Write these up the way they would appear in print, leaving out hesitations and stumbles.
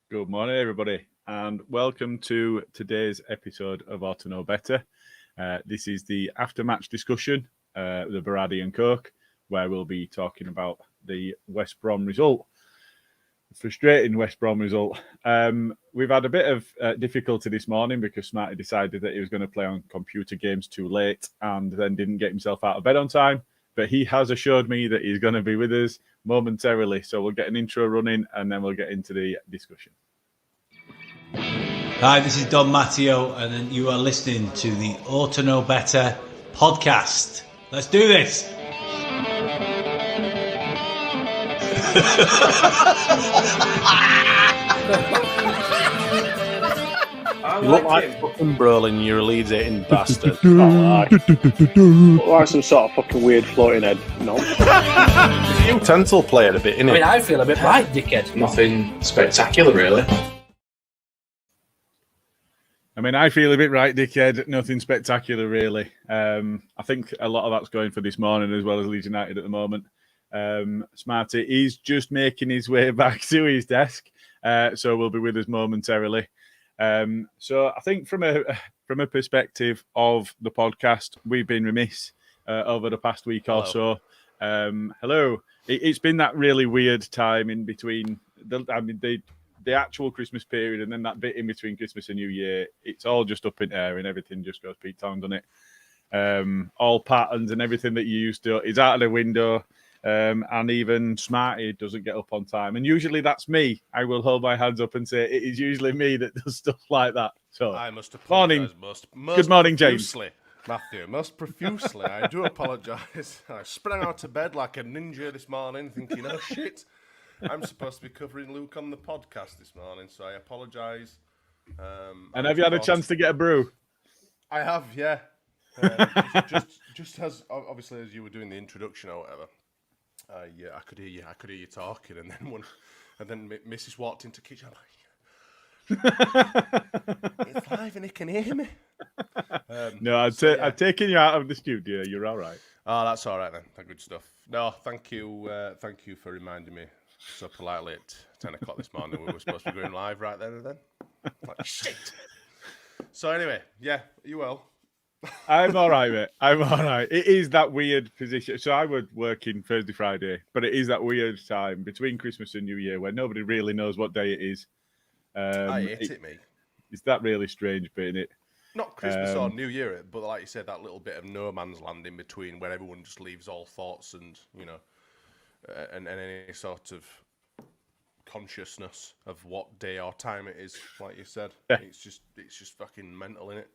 Good morning, everybody, and welcome to today's episode of Ought to Know Better. This is the after-match discussion, the Berardi Coke, where we'll be talking about the West Brom result. Frustrating West Brom result. We've had a bit of difficulty this morning because Smarty decided that he was going to play on computer games too late and then didn't get himself out of bed on time. But he has assured me that he's going to be with us momentarily. So we'll get an intro running and then we'll get into the discussion. Hi, this is Don Matteo, and you are listening to the Ought to Know Better podcast. Let's do this. You look like fucking Brolin, you're a Leeds eating bastard. Look like some sort of fucking weird floating head. No. You tensile player a bit, innit? I mean, I feel a bit right, dickhead. Nothing spectacular, really. I feel a bit right, dickhead. Nothing spectacular, really. I think a lot of that's going for this morning as well as Leeds United at the moment. Smarty is just making his way back to his desk, so will be with us momentarily. So I think from a perspective of the podcast, we've been remiss over the past week or so. Hello. It's been that really weird time in between the actual Christmas period and then that bit in between Christmas and New Year. It's all just up in air and everything just goes Pete Tong, doesn't it? All patterns and everything that you used to is out of the window. And even Smarty doesn't get up on time. And usually that's me. I will hold my hands up and say it is usually me that does stuff like that. So I must apologise most good morning, James. Matthew, most profusely. I do apologise. I sprang out of bed like a ninja this morning thinking, oh shit, I'm supposed to be covering Luke on the podcast this morning, so I apologise. And have you had a chance to get a brew? I have, yeah. Just as obviously as you were doing the introduction or whatever. Yeah, I could hear you talking, and then Mrs. walked into the kitchen. I'm like, it's live and he can hear me. No, I've taken you out of the studio. You're all right. Oh, that's all right then. Good stuff. No, thank you for reminding me so politely at 10 o'clock this morning. We were supposed to be going live right then and then. Like, shit. So anyway, yeah, you well? I'm all right, mate. I'm all right. It is that weird position. So I was working Thursday, Friday, but it is that weird time between Christmas and New Year where nobody really knows what day it is. I hate it, mate. It's that really strange bit, isn't it? Not Christmas or New Year, but like you said, that little bit of no man's land in between where everyone just leaves all thoughts and, and any sort of consciousness of what day or time it is, like you said. Yeah. It's just fucking mental, innit?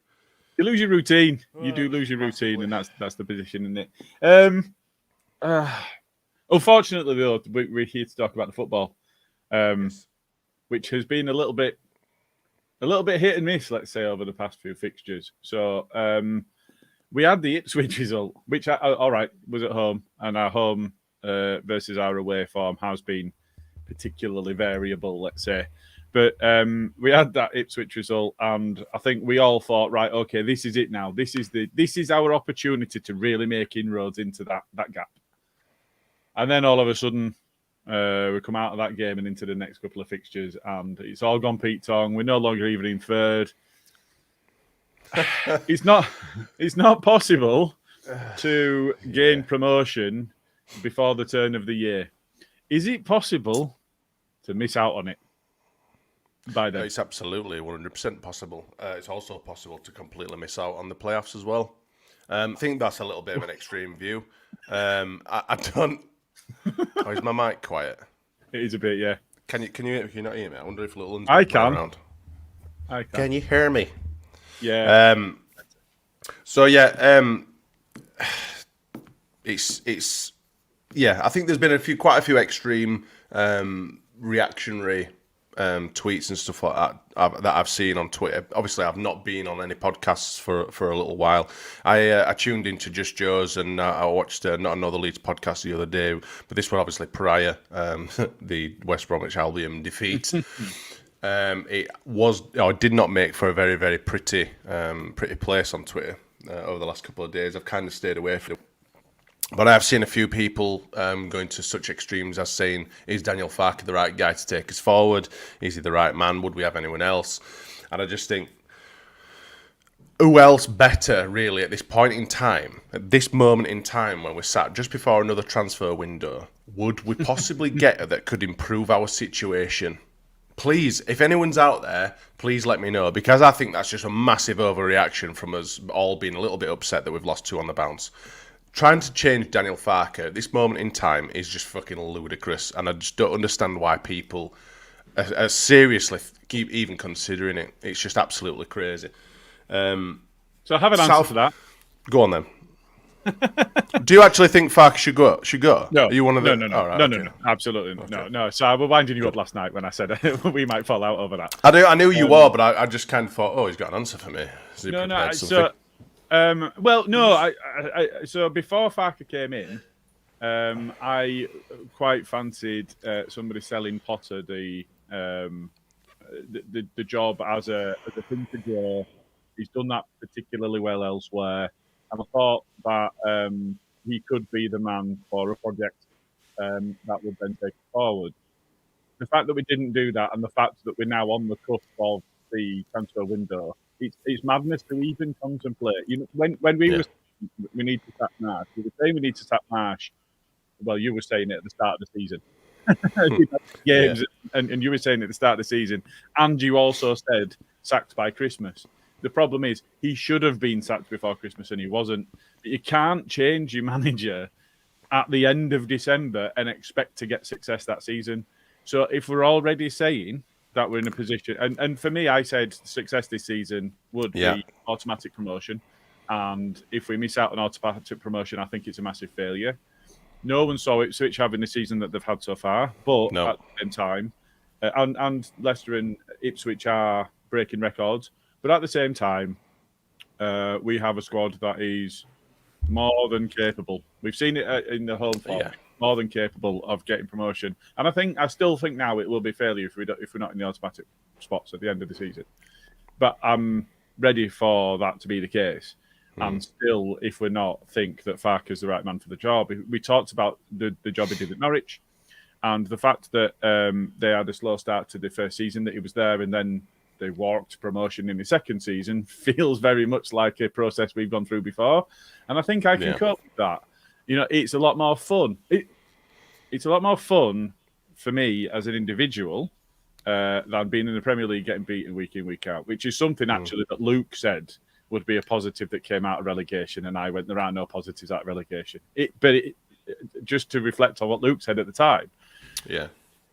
You lose your routine. You do lose your routine, and that's the position, isn't it? Unfortunately, though, we're here to talk about the football, Yes. which has been a little bit hit and miss, let's say, over the past few fixtures. So we had the Ipswich result, which all right was at home, and our home versus our away form has been particularly variable, let's say. But we had that Ipswich result, and I think we all thought, right, okay, this is it now. This is our opportunity to really make inroads into that gap. And then all of a sudden, we come out of that game and into the next couple of fixtures, and it's all gone Pete Tong. We're no longer even in third. It's not possible to gain promotion before the turn of the year. Is it possible to miss out on it? It's absolutely 100% possible. It's also possible to completely miss out on the playoffs as well. I think that's a little bit of an extreme view. I don't. Oh, is my mic quiet? It is a bit, yeah. Can you not hear me? I wonder if little. I can. Around. I can. Can you hear me? Yeah. So yeah. It's yeah. I think there's been quite a few extreme reactionary tweets and stuff like that that I've seen on Twitter. Obviously, I've not been on any podcasts for a little while. I tuned into Just Joe's and I watched not another Leeds podcast the other day, but this one obviously prior the West Bromwich Albion defeat. It did not make for a very, very pretty place on Twitter over the last couple of days. I've kind of stayed away from it. But I've seen a few people going to such extremes as saying, is Daniel Farke the right guy to take us forward? Is he the right man? Would we have anyone else? And I just think, who else better, really, at this point in time, at this moment in time when we're sat just before another transfer window, would we possibly get that could improve our situation? Please, if anyone's out there, please let me know, because I think that's just a massive overreaction from us all being a little bit upset that we've lost 2 on the bounce. Trying to change Daniel Farke at this moment in time is just fucking ludicrous, and I just don't understand why people are seriously keep even considering it. It's just absolutely crazy. So I have an answer to that. Go on then. Do you actually think Farke should go? No. Are you one of the... No, absolutely no. So I was winding you up last night when I said we might fall out over that. I knew you were, but I just kind of thought, he's got an answer for me. So before Farke came in, I quite fancied somebody selling Potter the job as a thing to grow. He's done that particularly well elsewhere, and I thought that he could be the man for a project that would then take it forward. The fact that we didn't do that, and the fact that we're now on the cusp of the transfer window, it's madness to even contemplate. When we were saying we need to sack Marsh, we were saying we need to sack Marsh. Well, you were saying it at the start of the season. Games, and you were saying at the start of the season, and you also said sacked by Christmas. The problem is he should have been sacked before Christmas and he wasn't. But you can't change your manager at the end of December and expect to get success that season. So if we're already saying that we're in a position, and for me, I said success this season would be automatic promotion. And if we miss out on automatic promotion, I think it's a massive failure. No one saw Ipswich having the season that they've had so far, but at the same time, and Leicester and Ipswich are breaking records. But at the same time, we have a squad that is more than capable. We've seen it in the home form, more than capable of getting promotion. And I still think now it will be failure if we're not in the automatic spots at the end of the season. But I'm ready for that to be the case. And still, if we're not, think that Farke is the right man for the job. We talked about the job he did at Norwich, and the fact that they had a slow start to the first season, that he was there, and then they walked promotion in the second season, feels very much like a process we've gone through before. And I think I can cope with that. It's a lot more fun. It's a lot more fun for me as an individual than being in the Premier League getting beaten week in, week out, which is something actually that Luke said would be a positive that came out of relegation, and I went, there are no positives out of relegation. Just to reflect on what Luke said at the time,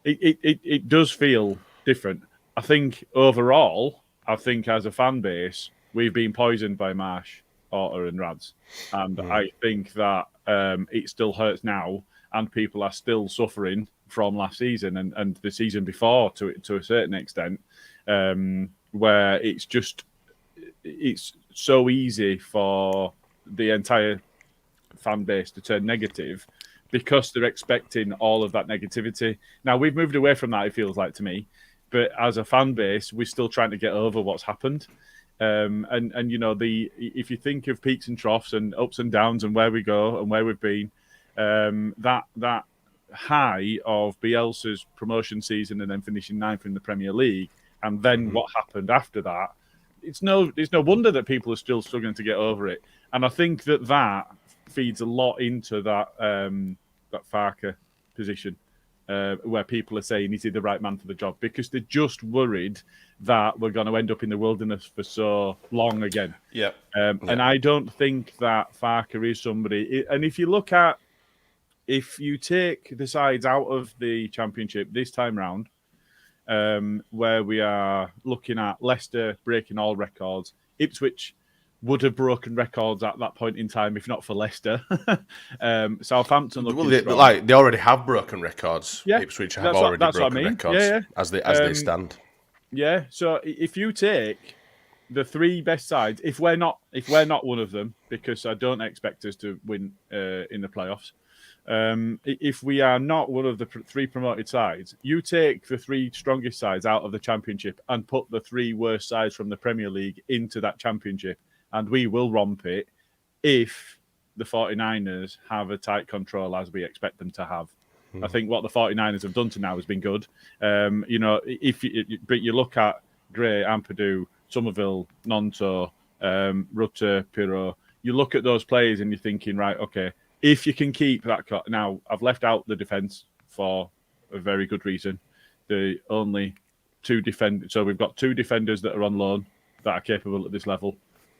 it does feel different. I think overall, as a fan base, we've been poisoned by Marsh, Orta and Rads, and I think that it still hurts now, and people are still suffering from last season and the season before to a certain extent, where it's so easy for the entire fan base to turn negative because they're expecting all of that negativity. Now, we've moved away from that, it feels like to me, but as a fan base, we're still trying to get over what's happened. If you think of peaks and troughs and ups and downs and where we go and where we've been, that high of Bielsa's promotion season and then finishing 9th in the Premier League, and then what happened after that, it's no wonder that people are still struggling to get over it. And I think that feeds a lot into that Farke position, where people are saying, is he the right man for the job? Because they're just worried that we're going to end up in the wilderness for so long again. And I don't think that Farke is somebody. And if you take the sides out of the Championship this time round, where we are looking at Leicester breaking all records, Ipswich would have broken records at that point in time if not for Leicester. Southampton they already have broken records. Ipswich have already broken records as they stand. So if you take the 3 best sides, if we're not one of them, because I don't expect us to win in the playoffs, if we are not one of the 3 promoted sides, you take the 3 strongest sides out of the Championship and put the 3 worst sides from the Premier League into that Championship, and we will romp it if the 49ers have a tight control as we expect them to have. I think what the 49ers have done to now has been good. But you look at Gray, Ampadu, Somerville, Nonto, Rutter, Pirot, you look at those players and you're thinking, right, okay, if you can keep that... Now, I've left out the defence for a very good reason. The only two defenders... So we've got two defenders that are on loan that are capable at this level.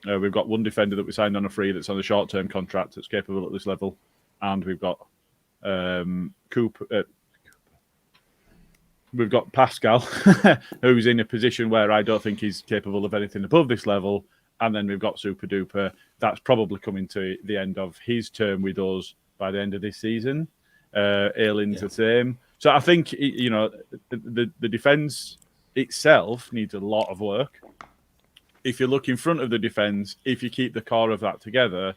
We've got one defender that we signed on a free that's on a short-term contract that's capable at this level. And we've got we've got Pascal, who's in a position where I don't think he's capable of anything above this level. And then we've got Super Duper. That's probably coming to the end of his term with us by the end of this season. Aylin's the same. So I think, the defence itself needs a lot of work. If you look in front of the defence, if you keep the core of that together,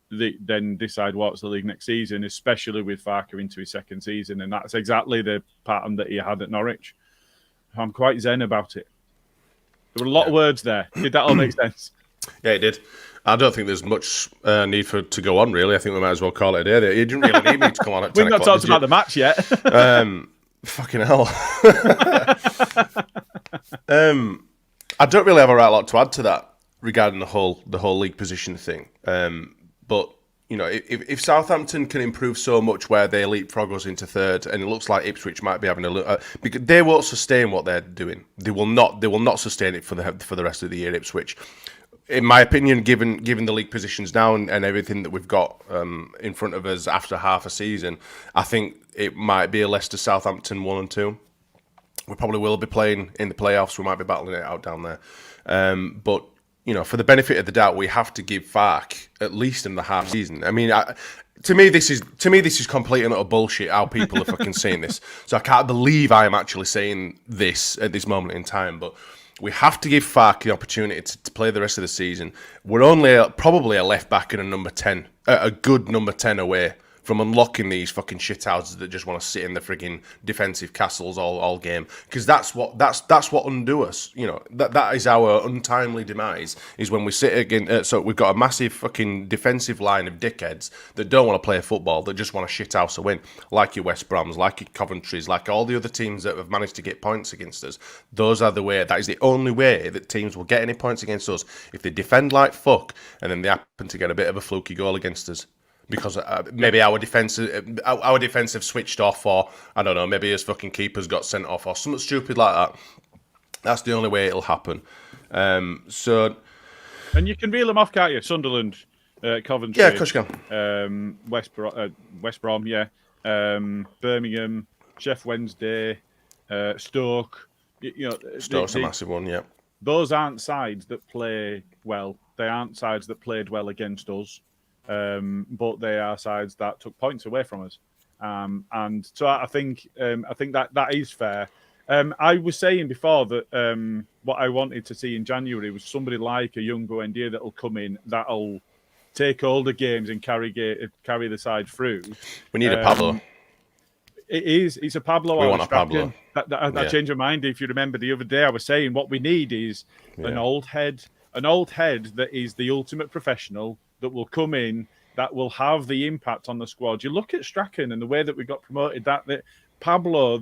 then decide what's the league next season, especially with Farker into his second season. And that's exactly the pattern that he had at Norwich. I'm quite zen about it. There were a lot of words there. Did that all make sense? Yeah, it did. I don't think there's much need to go on, really. I think we might as well call it a day. You didn't really need me to come on at 10 We've not talked about the match yet. Fucking hell. I don't really have a right lot to add to that regarding the whole league position thing. But, if Southampton can improve so much where they leapfrog us into third, and it looks like Ipswich might be having a look, because they won't sustain what they're doing. They will not sustain it for the rest of the year, Ipswich. In my opinion, given the league positions now and everything that we've got in front of us after half a season, I think it might be a Leicester Southampton 1 and 2. We probably will be playing in the playoffs. We might be battling it out down there. But for the benefit of the doubt, we have to give Fark at least in the half season. I mean, to me, this is complete and utter bullshit. How people are fucking saying this, so I can't believe I am actually saying this at this moment in time. But we have to give Fark the opportunity to play the rest of the season. We're only probably a left back and a number 10, a good number 10 away from unlocking these fucking shithouses that just want to sit in the frigging defensive castles all game. Because that's what undo us. That is our untimely demise, is when we sit again. So we've got a massive fucking defensive line of dickheads that don't want to play football, that just want to shithouse a win, like your West Broms, like your Coventries, like all the other teams that have managed to get points against us. Those are the way. That is the only way that teams will get any points against us, if they defend like fuck and then they happen to get a bit of a fluky goal against us. Because maybe our defense have switched off, or I don't know, maybe his fucking keepers got sent off, or something stupid like that. That's the only way it'll happen. And you can reel them off, can't you? Sunderland, Coventry, yeah, of course you can. West Brom, yeah, Birmingham, Sheff Wednesday, Stoke. Stoke's a massive one, yeah. Those aren't sides that play well. They aren't sides that played well against us. But they are sides that took points away from us, and so I think that is fair. I was saying before that what I wanted to see in January was somebody like a young Buendia that'll come in, that'll take all the games and carry the side through. We need a Pablo. It's a Pablo. We want a Pablo. That changed my mind. If you remember the other day, I was saying what we need is an old head that is the ultimate professional, that will come in, that will have the impact on the squad. You look at Strachan and the way that we got promoted, that Pablo,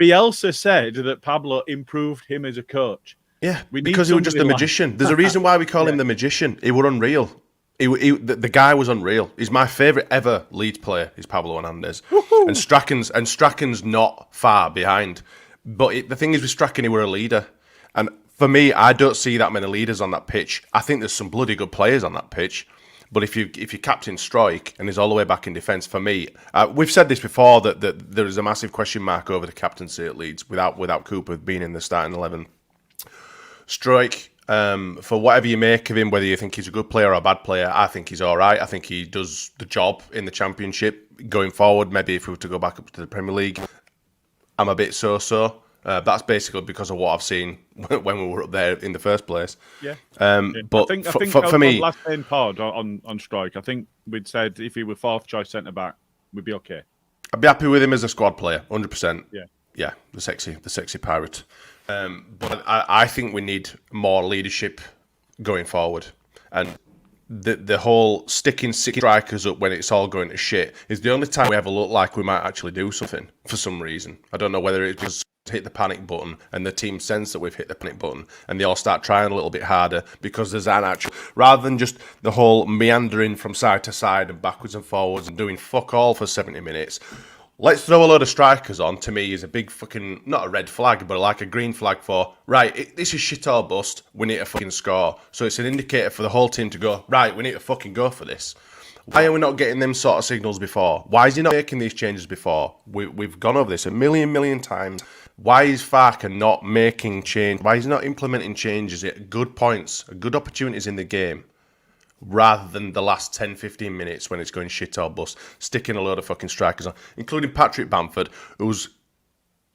Bielsa said that Pablo improved him as a coach. Yeah, because he was just a magician. There's a reason why we call him the magician. He was unreal. The guy was unreal. He's my favourite ever Leeds player, is Pablo Hernandez. And Strachan's not far behind. But the thing is with Strachan, he were a leader. And for me, I don't see that many leaders on that pitch. I think there's some bloody good players on that pitch. But if you captain strike and he's all the way back in defence, for me, we've said this before, that there is a massive question mark over the captaincy at Leeds without Cooper being in the starting 11. Strike, for whatever you make of him, whether you think he's a good player or a bad player, I think he's all right. I think he does the job in the Championship. Going forward, maybe if we were to go back up to the Premier League, I'm a bit so-so. That's basically because of what I've seen when we were up there in the first place. Yeah. But I think for me, last main pod on Strike, I think we'd said if he were fourth choice centre back, we'd be okay. I'd be happy with him as a squad player, 100%. Yeah, the sexy pirate. But I think we need more leadership going forward, and the whole sticking six strikers up when it's all going to shit is the only time we ever look like we might actually do something for some reason. I don't know whether it's just hit the panic button and the team sense that we've hit the panic button and they all start trying a little bit harder because there's an actual, rather than just the whole meandering from side to side and backwards and forwards and doing fuck all for 70 minutes. Let's throw a load of strikers on, to me, is a big fucking, not a red flag, but like a green flag for, right, this is shit or bust, we need to fucking score. So it's an indicator for the whole team to go, right, we need to fucking go for this. Why are we not getting them sort of signals before? Why is he not making these changes before? We've gone over this a million times. Why is Farker not making change? Why is he not implementing changes at good points, good opportunities in the game, rather than the last 10, 15 minutes when it's going shit or bust, sticking a load of fucking strikers on, including Patrick Bamford, who's,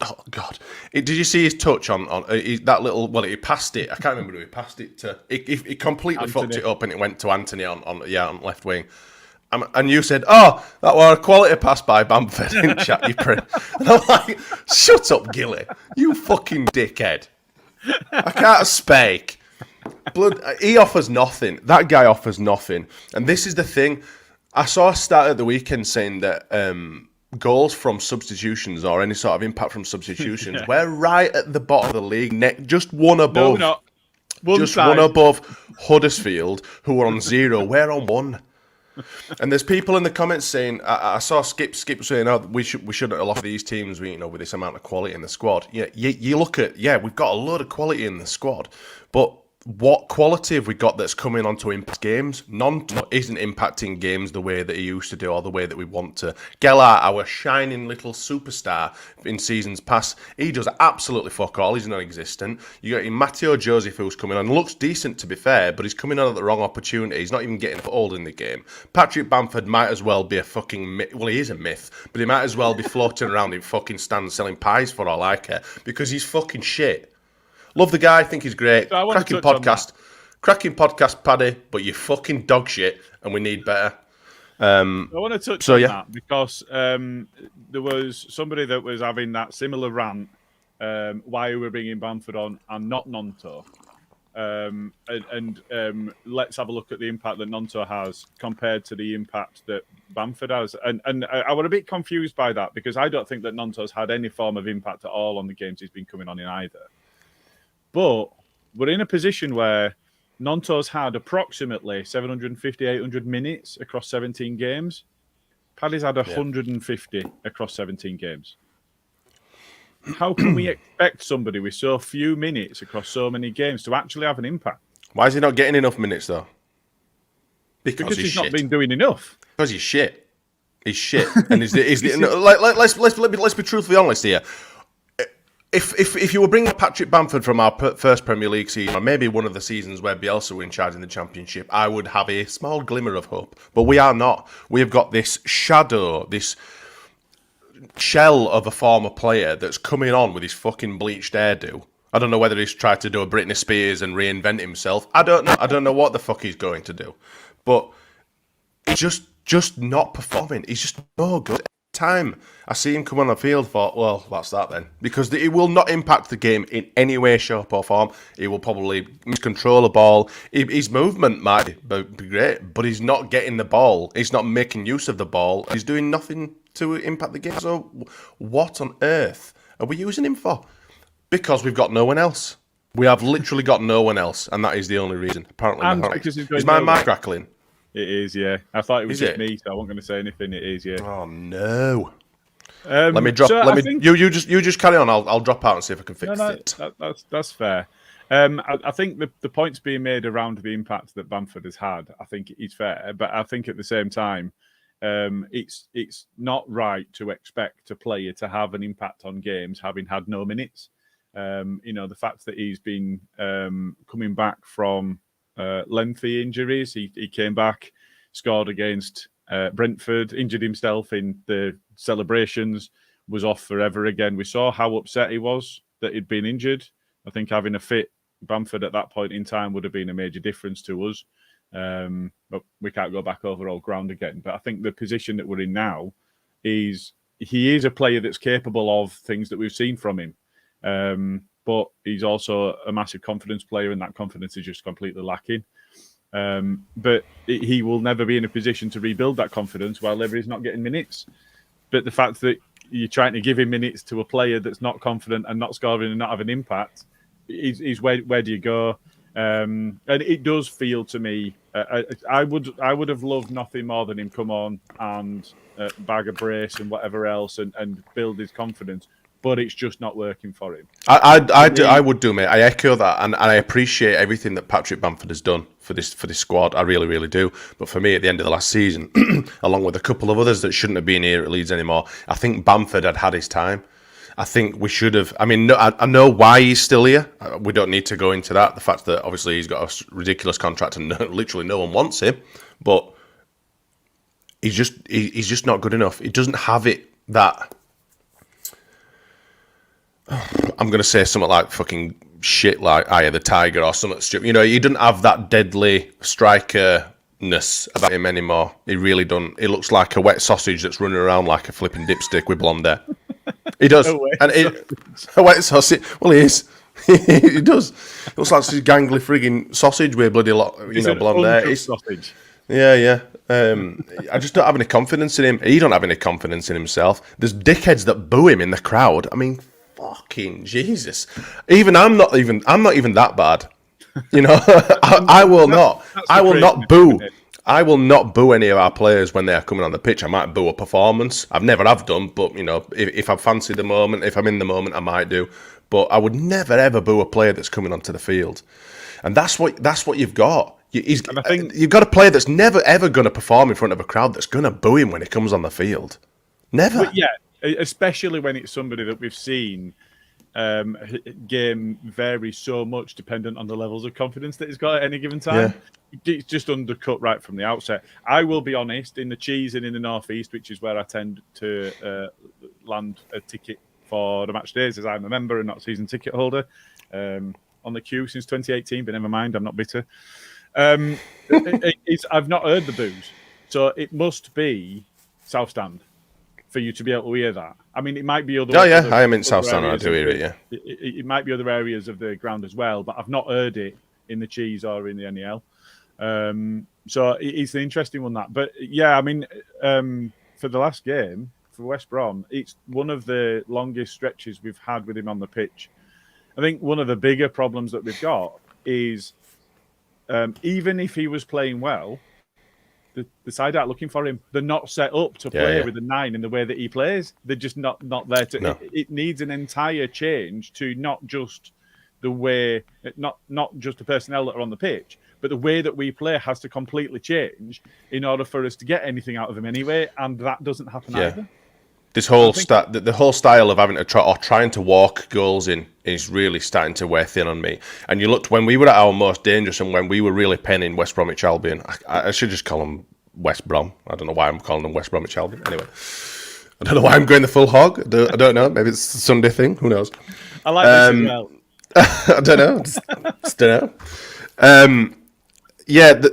oh God, did you see his touch on that little, well, he passed it, I can't remember who he passed it to, he completely Anthony. fucked it up and it went to Anthony on left wing. And you said, oh, that was a quality pass by Bamford in chat, you prick. And I'm like, shut up, Gilly, you fucking dickhead. I can't speak. He offers nothing. That guy offers nothing. And this is the thing. I saw a stat at the weekend saying that goals from substitutions or any sort of impact from substitutions, we're right at the bottom of the league, just one above. No, we're not. One above Huddersfield, who are on 0. We're on 1. And there's people in the comments saying, I saw Skip saying, oh, we shouldn't have lost these teams with this amount of quality in the squad. Yeah, you look at, we've got a load of quality in the squad, but what quality have we got that's coming on to impact games? None isn't impacting games the way that he used to do or the way that we want to. Gelhardt, our shining little superstar in seasons past, he does absolutely fuck all. He's non-existent. You got Matteo Joseph who's coming on. Looks decent to be fair, but he's coming on at the wrong opportunity. He's not even getting a foothold in the game. Patrick Bamford might as well be a fucking myth. Well, he is a myth, but he might as well be floating around in fucking stands selling pies for all I care because he's fucking shit. Love the guy, think he's great. So Cracking podcast, Paddy, but you fucking dog shit, and we need better. I want to touch on that because there was somebody that was having that similar rant. Why we're bringing Bamford on and not Nonto, let's have a look at the impact that Nonto has compared to the impact that Bamford has. And I was a bit confused by that because I don't think that Nonto's had any form of impact at all on the games he's been coming on in either. But we're in a position where Nonto's had approximately 750, 800 minutes across 17 games. Paddy's had 150 across 17 games. How can we expect somebody with so few minutes across so many games to actually have an impact? Why is he not getting enough minutes, though? Because he's not been doing enough. Because he's shit. He's shit. And let's be truthfully honest here. If you were bringing Patrick Bamford from our first Premier League season, or maybe one of the seasons where Bielsa were in charge in the Championship, I would have a small glimmer of hope. But we are not. We have got this shadow, this shell of a former player that's coming on with his fucking bleached hairdo. I don't know whether he's tried to do a Britney Spears and reinvent himself. I don't know. I don't know what the fuck he's going to do. But he's just not performing. He's just no good. Time I see him come on the field, thought, well, that's that then. Because it will not impact the game in any way, shape or form. He will probably miscontrol the ball. His movement might be great, but he's not getting the ball. He's not making use of the ball. He's doing nothing to impact the game. So what on earth are we using him for? Because we've got no one else. We have literally got no one else, and that is the only reason. Apparently, is my mic crackling? It is, yeah. I thought it was just me, so I wasn't going to say anything. It is, yeah. Oh no! Let me drop. You just carry on. I'll drop out and see if I can fix it. That's fair. I think the points being made around the impact that Bamford has had, I think is fair. But I think at the same time, it's not right to expect a player to have an impact on games having had no minutes. The fact that he's been coming back from lengthy injuries. He came back, scored against Brentford, injured himself in the celebrations, was off forever again. We saw how upset he was that he'd been injured. I think having a fit Bamford at that point in time would have been a major difference to us. But we can't go back over old ground again. But I think the position that we're in now is he is a player that's capable of things that we've seen from him. But he's also a massive confidence player, and that confidence is just completely lacking. But he will never be in a position to rebuild that confidence while Levery's not getting minutes. But the fact that you're trying to give him minutes to a player that's not confident and not scoring and not having impact is where do you go? And it does feel to me, I would have loved nothing more than him come on and bag a brace and whatever else and build his confidence. But it's just not working for him. I would do, mate. I echo that, and I appreciate everything that Patrick Bamford has done for this squad. I really, really do. But for me, at the end of the last season, along with a couple of others that shouldn't have been here at Leeds anymore, I think Bamford had his time. I think we should have. I mean, I know why he's still here. We don't need to go into that. The fact that obviously he's got a ridiculous contract and literally no one wants him, but he's just not good enough. He doesn't have it that. I'm going to say something like fucking shit like Eye of the Tiger or something stupid. You know, he doesn't have that deadly striker-ness about him anymore. He really doesn't. He looks like a wet sausage that's running around like a flipping dipstick with blonde hair. He does. A wet sausage. Well, he is. He does. He looks like this gangly frigging sausage with bloody blonde hair. Sausage. Yeah. I just don't have any confidence in him. He don't have any confidence in himself. There's dickheads that boo him in the crowd. I mean, fucking Jesus! I'm not even that bad. You know, I will not. I will not boo. I will not boo any of our players when they are coming on the pitch. I might boo a performance. I've never have done, but you know, if I fancy the moment, if I'm in the moment, I might do. But I would never ever boo a player that's coming onto the field, and that's what you've got. You've got a player that's never ever going to perform in front of a crowd that's going to boo him when he comes on the field. Never. But yeah. Especially when it's somebody that we've seen game vary so much dependent on the levels of confidence that he's got at any given time. Yeah. It's just undercut right from the outset. I will be honest, in the Cheese and in the Northeast, which is where I tend to land a ticket for the match days, as I'm a member and not a season ticket holder, on the queue since 2018, but never mind, I'm not bitter. I've not heard the boos, so it must be South Stand for you to be able to hear that. I mean, it might be other. Oh yeah, I am in South Stand. I do hear it. Yeah, it might be other areas of the ground as well, but I've not heard it in the Cheese or in the NEL. So it's an interesting one that. But yeah, I mean, for the last game for West Brom, it's one of the longest stretches we've had with him on the pitch. I think one of the bigger problems that we've got is even if he was playing well, the side aren't looking for him. They're not set up to play with a 9 in the way that he plays. They're just not there to. No. It needs an entire change to not just the way, not just the personnel that are on the pitch, but the way that we play has to completely change in order for us to get anything out of him anyway. And that doesn't happen either. This whole the whole style of having to trying to walk goals in is really starting to wear thin on me. And you looked when we were at our most dangerous and when we were really penning West Bromwich Albion. I should just call them West Brom. I don't know why I'm calling them West Bromwich Albion. Anyway, I don't know why I'm going the full hog. I don't know. Maybe it's a Sunday thing. Who knows? I like this as well. I don't know. Just don't know.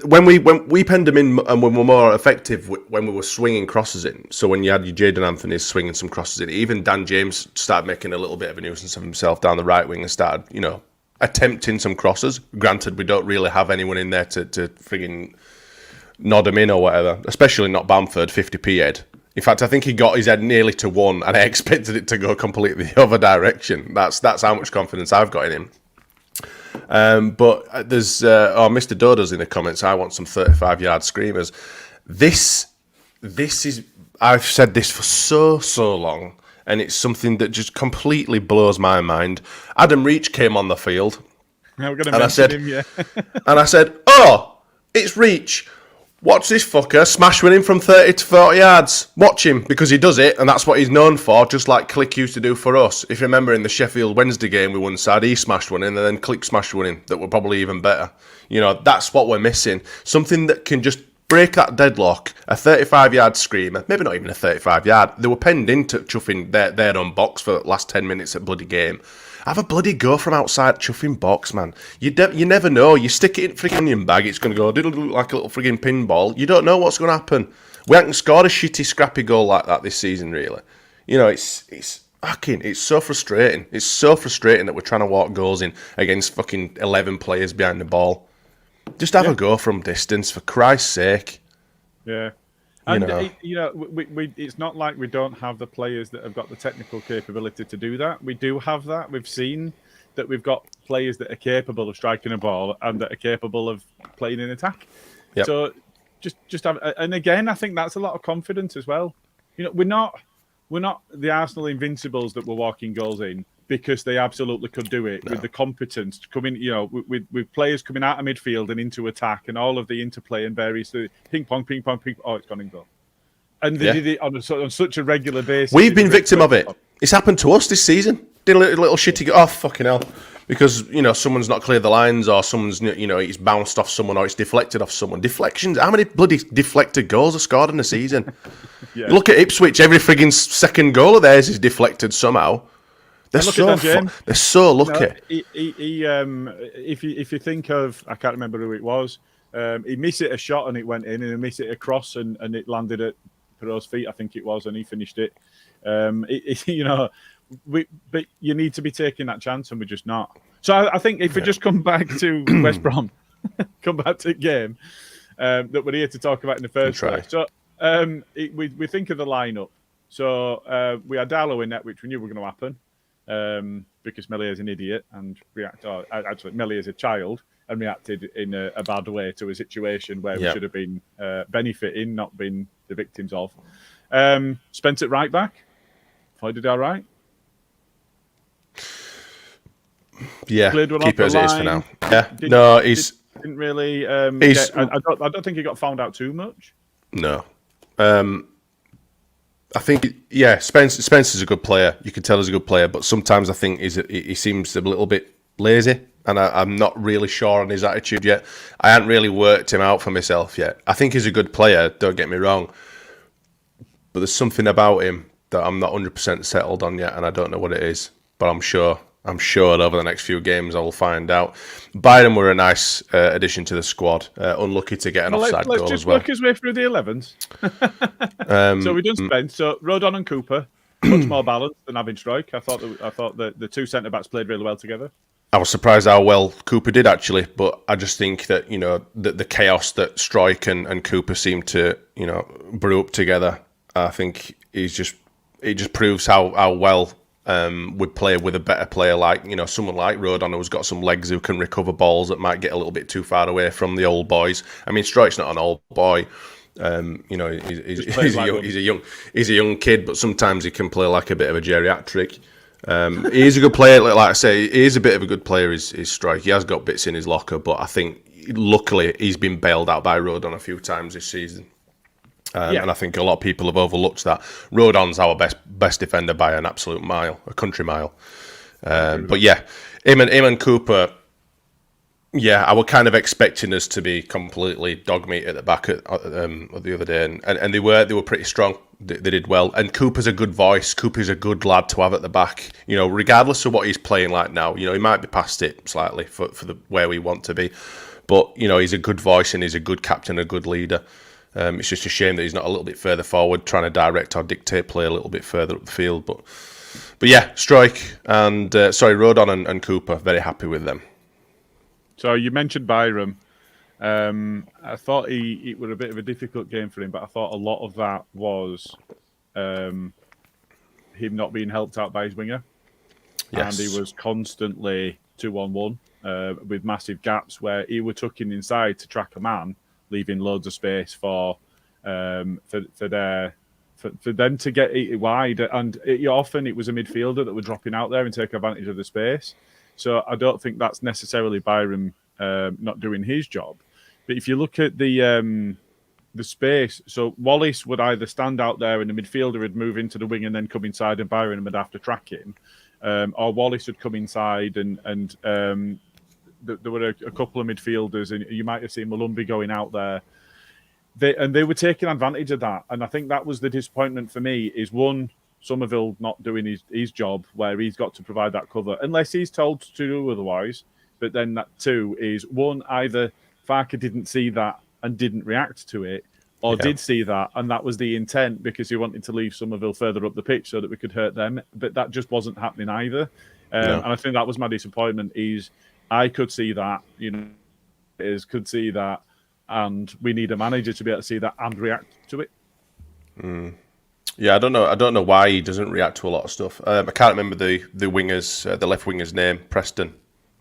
When we penned them in and when we were more effective when we were swinging crosses in. So when you had your Jadon Anthony swinging some crosses in, even Dan James started making a little bit of a nuisance of himself down the right wing and started, attempting some crosses. Granted, we don't really have anyone in there to frigging nod him in or whatever, especially not Bamford, 50p head. In fact, I think he got his head nearly to 1 and I expected it to go completely the other direction. That's how much confidence I've got in him. But there's Mr. Dodo's in the comments. I want some 35-yard screamers. This is. I've said this for so long, and it's something that just completely blows my mind. Adam Reach came on the field, now we're going to mention him, yeah. And I said, "Oh, it's Reach. Watch this fucker smash winning from 30 to 40 yards. Watch him, because he does it, and that's what he's known for, just like Click used to do for us. If you remember in the Sheffield Wednesday game we won side, he smashed one in, and then Click smashed one in that were probably even better. That's what we're missing. Something that can just break that deadlock, a 35-yard screamer, maybe not even a 35-yard. They were penned into chuffing their own box for the last 10 minutes at bloody game. Have a bloody go from outside chuffing box, man. You never know. You stick it in friggin' onion bag, it's going to go diddle like a little friggin' pinball. You don't know what's going to happen. We haven't scored a shitty, scrappy goal like that this season, really. It's so frustrating. It's so frustrating that we're trying to walk goals in against fucking 11 players behind the ball. Just have a go from distance, for Christ's sake. Yeah. And, it's not like we don't have the players that have got the technical capability to do that. We do have that. We've seen that we've got players that are capable of striking a ball and that are capable of playing in attack. Yep. So just have, and again, I think that's a lot of confidence as well. We're not the Arsenal Invincibles that were walking goals in because they absolutely could do it with the competence to come in, with players coming out of midfield and into attack and all of the interplay and various ping pong. Oh, it's gone in goal. And they did it on such a regular basis. We've been victim of it. It's happened to us this season. Did a little shitty go, fucking hell. Because, someone's not cleared the lines or someone's, it's bounced off someone or it's deflected off someone. Deflections, how many bloody deflected goals are scored in a season? You look at Ipswich, every frigging second goal of theirs is deflected somehow. They're so lucky. If you think of, I can't remember who it was, he missed it a shot and it went in, and he missed it across and it landed at Perot's feet, I think it was, and he finished it. But you need to be taking that chance, and we're just not. So I think if we just come back to West Brom, come back to the game that we're here to talk about in the first place. So we think of the lineup. So we had Darlow in net, which we knew were going to happen. Because Melia is an idiot and Melia is a child and reacted in a bad way to a situation where we should have been benefiting, not been the victims of. Spence at right back. Thought he did all right. Yeah, keep it as it is for now. Yeah, didn't really. I don't think he got found out too much. No. I think, Spencer's a good player. You can tell he's a good player, but sometimes I think he seems a little bit lazy, and I'm not really sure on his attitude yet. I haven't really worked him out for myself yet. I think he's a good player, don't get me wrong, but there's something about him that I'm not 100% settled on yet, and I don't know what it is, but I'm sure over the next few games I will find out. Byram were a nice addition to the squad. Unlucky to get an offside goal as well. Let's just work his way through the 11s. So we've done Spence. So Rodon and Cooper, much more balanced than having Strike. I thought the two centre-backs played really well together. I was surprised how well Cooper did, actually, but I just think that, the chaos that Strike and Cooper seem to, brew up together, I think it just proves how well would play with a better player like, someone like Rodon who's got some legs who can recover balls that might get a little bit too far away from the old boys. I mean, Strike's not an old boy. He's a young kid, but sometimes he can play like a bit of a geriatric. He is a good player. Like I say, he is a bit of a good player, is Strike. He has got bits in his locker, but I think, luckily, he's been bailed out by Rodon a few times this season. And I think a lot of people have overlooked that. Rodon's our best defender by an absolute mile, a country mile. But yeah, him and Cooper, I were kind of expecting us to be completely dog meat at the back the other day, and they were pretty strong. They did well. And Cooper's a good voice. Cooper's a good lad to have at the back. Regardless of what he's playing like now, he might be past it slightly for the where we want to be, but he's a good voice and he's a good captain, a good leader. It's just a shame that he's not a little bit further forward, trying to direct or dictate play a little bit further up the field. But yeah, Strike and Rodon and Cooper, very happy with them. So you mentioned Byram. I thought it was a bit of a difficult game for him, but I thought a lot of that was him not being helped out by his winger. Yes. And he was constantly 2-on-1 with massive gaps where he was tucking inside to track a man, leaving loads of space for them to get it wide. And often it was a midfielder that were dropping out there and take advantage of the space. So I don't think that's necessarily Byram not doing his job. But if you look at the space, so Wallace would either stand out there and the midfielder would move into the wing and then come inside and Byram would have to track him, or Wallace would come inside and there were a couple of midfielders, and you might have seen Malumbi going out there. They were taking advantage of that. And I think that was the disappointment for me, is one, Somerville not doing his job where he's got to provide that cover, unless he's told to do otherwise. But then that two is, one, either Farker didn't see that and didn't react to it, or did see that, and that was the intent because he wanted to leave Somerville further up the pitch so that we could hurt them. But that just wasn't happening either. And I think that was my disappointment, is I could see that, players could see that, and we need a manager to be able to see that and react to it. Yeah, I don't know why he doesn't react to a lot of stuff. I can't remember the wingers, the left winger's name, Preston.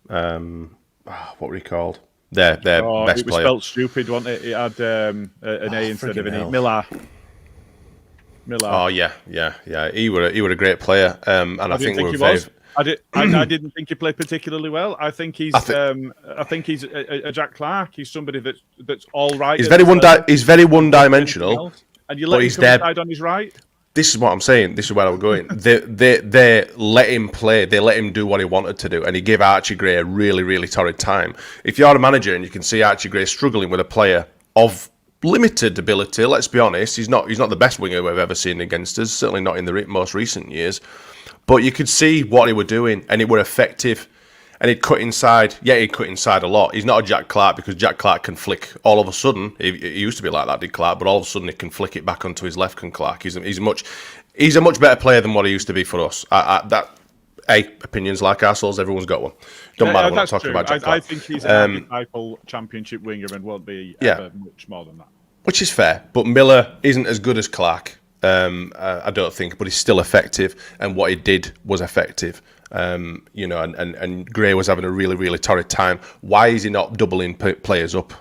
What were he called? Their best player. It was spelled stupid, wasn't it? It had an A instead of an E. Miller. Oh yeah. He were a great player, and I think he was. I didn't think he played particularly well. I think he's a Jack Clark. He's somebody that's all right. He's very one-dimensional. And you let him come inside on his right. This is what I'm saying. This is where I'm going. They let him play. They let him do what he wanted to do, and he gave Archie Gray a really, really torrid time. If you're a manager and you can see Archie Gray struggling with a player of limited ability, let's be honest, he's not the best winger we've ever seen against us. Certainly not in the most recent years. But you could see what he were doing, and it were effective. And he'd cut inside. Yeah, he'd cut inside a lot. He's not a Jack Clark, because Jack Clark can flick all of a sudden. He used to be like that, did Clark, but all of a sudden he can flick it back onto his left, can Clark. He's a much better player than what he used to be for us. Opinions like ourselves, everyone's got one. Don't matter what I'm talking about Jack Clark. I think he's an archetypal championship winger and won't be ever much more than that. Which is fair, but Miller isn't as good as Clark, I don't think, but he's still effective, and what he did was effective. And Gray was having a really, really torrid time. Why is he not doubling players up?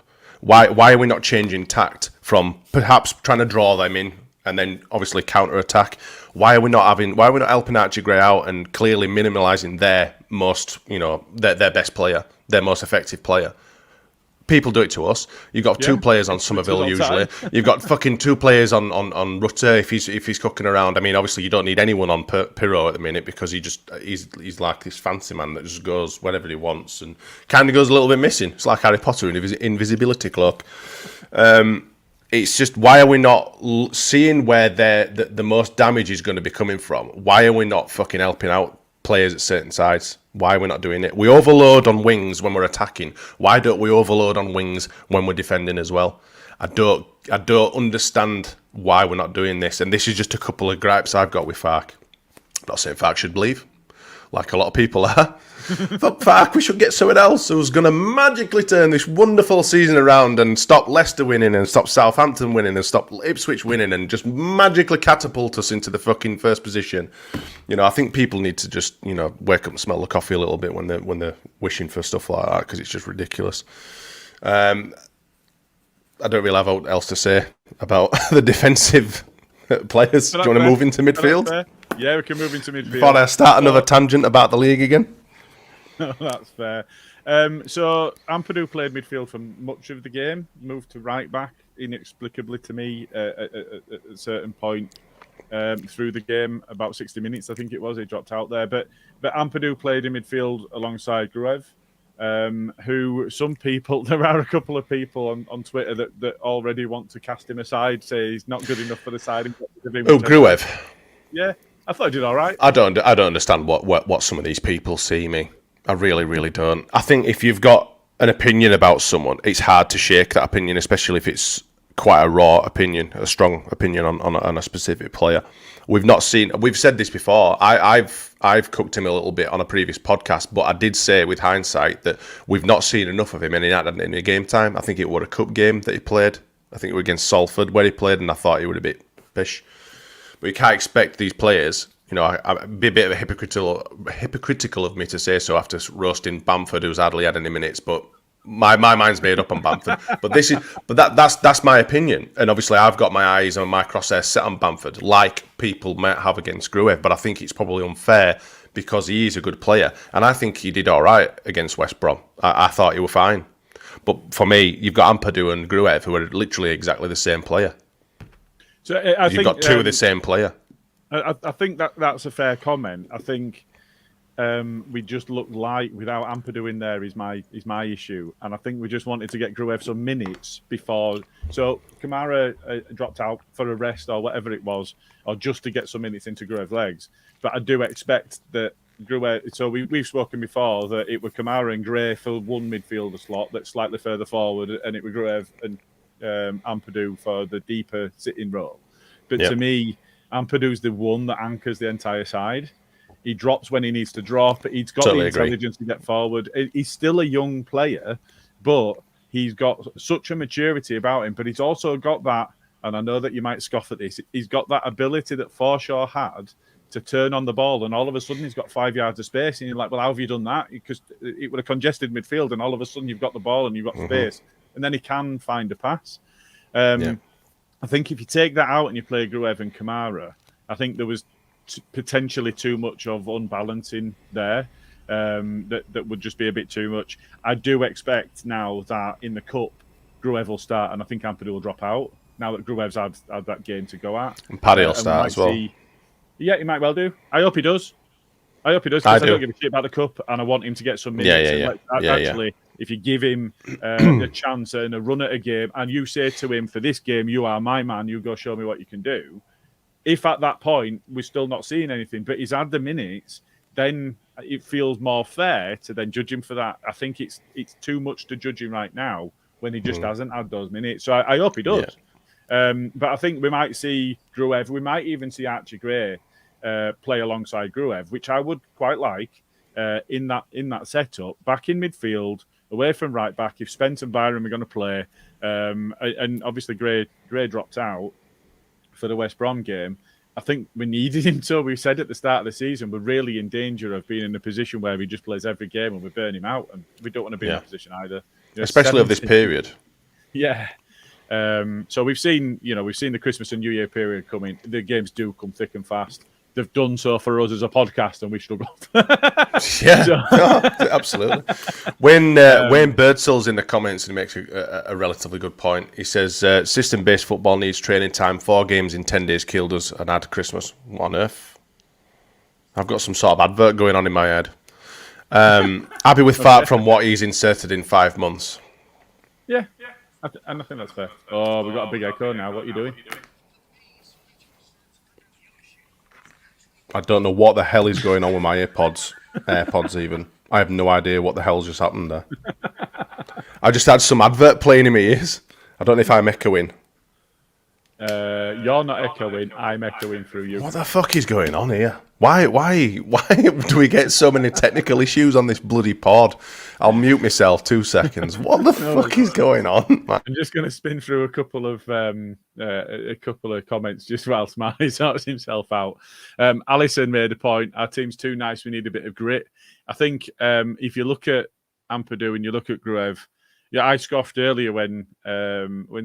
Why are we not changing tact from perhaps trying to draw them in and then obviously counter attack? Why are we not helping Archie Gray out and clearly minimalising their their best player, their most effective player? People do it to us. You've got two players on Somerville usually. You've got fucking two players on Rutter if he's cooking around. I mean, obviously you don't need anyone on Pirro at the minute, because he's like this fancy man that just goes whenever he wants and kind of goes a little bit missing. It's like Harry Potter in his invisibility cloak. It's just, why are we not seeing where the most damage is going to be coming from? Why are we not fucking helping out players at certain sides? Why are we not doing it? We overload on wings when we're attacking. Why don't we overload on wings when we're defending as well? I don't understand why we're not doing this. And this is just a couple of gripes I've got with Farke. I'm not saying Farke should leave, like a lot of people are. Fuck Farke, we should get someone else who's going to magically turn this wonderful season around and stop Leicester winning and stop Southampton winning and stop Ipswich winning and just magically catapult us into the fucking first position. I think people need to just, wake up and smell the coffee a little bit when they're wishing for stuff like that, because it's just ridiculous. I don't really have what else to say about the defensive players. Do you want to move into midfield? Yeah, we can move into midfield. Before I start another tangent about the league again. That's fair. So Ampadu played midfield for much of the game, moved to right back inexplicably to me at a certain point through the game, about 60 minutes I think it was. He dropped out there, but Ampadu played in midfield alongside Gruev, who there are a couple of people on Twitter that already want to cast him aside, say he's not good enough for the side. Gruev. Yeah, I thought he did all right. I don't understand what some of these people see me. I really, really don't. I think if you've got an opinion about someone, it's hard to shake that opinion, especially if it's quite a raw opinion, a strong opinion on a specific player. We've said this before. I've cooked him a little bit on a previous podcast, but I did say with hindsight that we've not seen enough of him in any game time. I think it was a cup game that he played. I think it was against Salford where he played, and I thought he was a bit pish. But you can't expect these players. I'd be a bit of hypocritical of me to say so after roasting Bamford, who's hardly had any minutes. But my mind's made up on Bamford. That's my opinion. And obviously, I've got my eyes and my crosshairs set on Bamford, like people might have against Gruev. But I think it's probably unfair because he is a good player, and I think he did all right against West Brom. I thought he was fine. But for me, you've got Ampadu and Gruev, who are literally exactly the same player. So you've got two of the same player. I think that's a fair comment. I think we just looked light without Ampadu in there is my issue, and I think we just wanted to get Gruev some minutes before. So Kamara dropped out for a rest or whatever it was, or just to get some minutes into Gruev's legs. But I do expect that Gruev. So we've spoken before that it was Kamara and Gray filled one midfielder slot that's slightly further forward, and it was Gruev and Ampadu for the deeper sitting role. But to me, Ampadu's the one that anchors the entire side. He drops when he needs to drop. He's got the intelligence to get forward. He's still a young player, but he's got such a maturity about him, but he's also got that, and I know that you might scoff at this, he's got that ability that Forshaw had to turn on the ball, and all of a sudden he's got 5 yards of space, and you're like, well, how have you done that? Because it would have congested midfield, and all of a sudden you've got the ball and you've got space, and then he can find a pass. I think if you take that out and you play Gruev and Kamara, I think there was potentially too much of unbalancing there. That would just be a bit too much. I do expect now that in the Cup, Gruev will start, and I think Ampadu will drop out now that Gruev's had that game to go at. And Paddy will start as well. Yeah, he might well do. I hope he does. Because I don't give a shit about the Cup, and I want him to get some minutes. Actually, if you give him a chance and a run at a game, and you say to him, for this game, you are my man, you go show me what you can do. If at that point we're still not seeing anything, but he's had the minutes, then it feels more fair to then judge him for that. I think it's too much to judge him right now when he just hasn't had those minutes. So I hope he does. But I think we might see Gruev, we might even see Archie Gray play alongside Gruev, which I would quite like in that setup. Back in midfield, away from right back, if Spence and Byron are going to play, and obviously Gray dropped out for the West Brom game, I think we needed him to. We said at the start of the season, we're really in danger of being in a position where he just plays every game and we burn him out, and we don't want to be in that position either. Especially of this period. Yeah. So we've seen the Christmas and New Year period coming. The games do come thick and fast. They've done so for us as a podcast, and we struggle. Absolutely. When Wayne Birdsall's in the comments, and he makes a relatively good point. He says, system-based football needs training time. 4 games in 10 days killed us and had Christmas. What on earth? I've got some sort of advert going on in my head. Happy with Fart from what he's inserted in 5 months. Yeah. And I think that's fair. Oh, we've got a big echo now. What are you doing? I don't know what the hell is going on with my AirPods even. I have no idea what the hell's just happened there. I just had some advert playing in my ears. I don't know if I'm echoing. You're not echoing. I'm echoing through you. What the fuck is going on here? Why do we get so many technical issues on this bloody pod? I'll mute myself 2 seconds. What the fuck is going on? I'm just going to spin through a couple of comments just while Smiley sorts himself out. Alison made a point. Our team's too nice. We need a bit of grit. I think if you look at Ampadu and you look at Gruev, I scoffed earlier when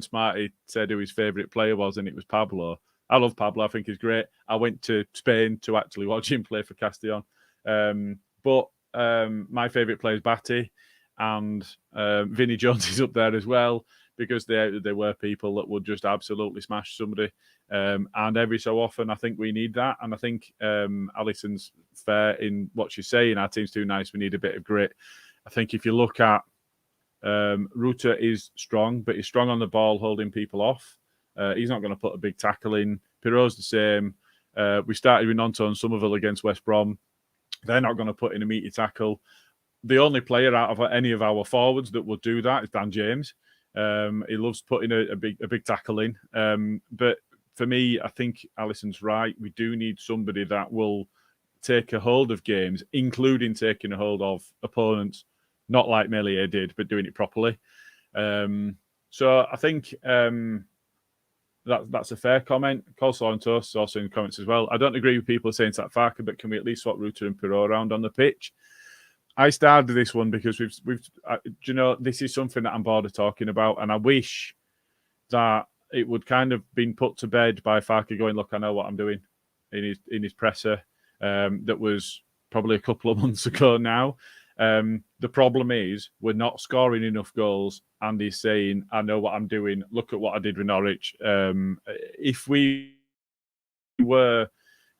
Smarty said who his favourite player was, and it was Pablo. I love Pablo. I think he's great. I went to Spain to actually watch him play for Castellón. But my favourite player is Batty, and Vinnie Jones is up there as well, because there were people that would just absolutely smash somebody. And every so often, I think we need that. And I think Alison's fair in what she's saying. Our team's too nice. We need a bit of grit. I think if you look at Ruta is strong, but he's strong on the ball, holding people off. He's not going to put a big tackle in. Pirot's the same. We started with Nonto and Somerville against West Brom. They're not going to put in a meaty tackle. The only player out of any of our forwards that will do that is Dan James. He loves putting a big tackle in. But for me, I think Alison's right. We do need somebody that will take a hold of games, including taking a hold of opponents, not like Melier did, but doing it properly. So I think that's a fair comment. Coleslaw and Toast is also in the comments as well. I don't agree with people saying that Farker, but can we at least swap Ruta and Pirot around on the pitch? I started this one because this is something that I'm bored of talking about, and I wish that it would kind of been put to bed by Farker going, "Look, I know what I'm doing," in his presser. That was probably a couple of months ago now. The problem is we're not scoring enough goals, and he's saying, "I know what I'm doing. Look at what I did with Norwich." If we were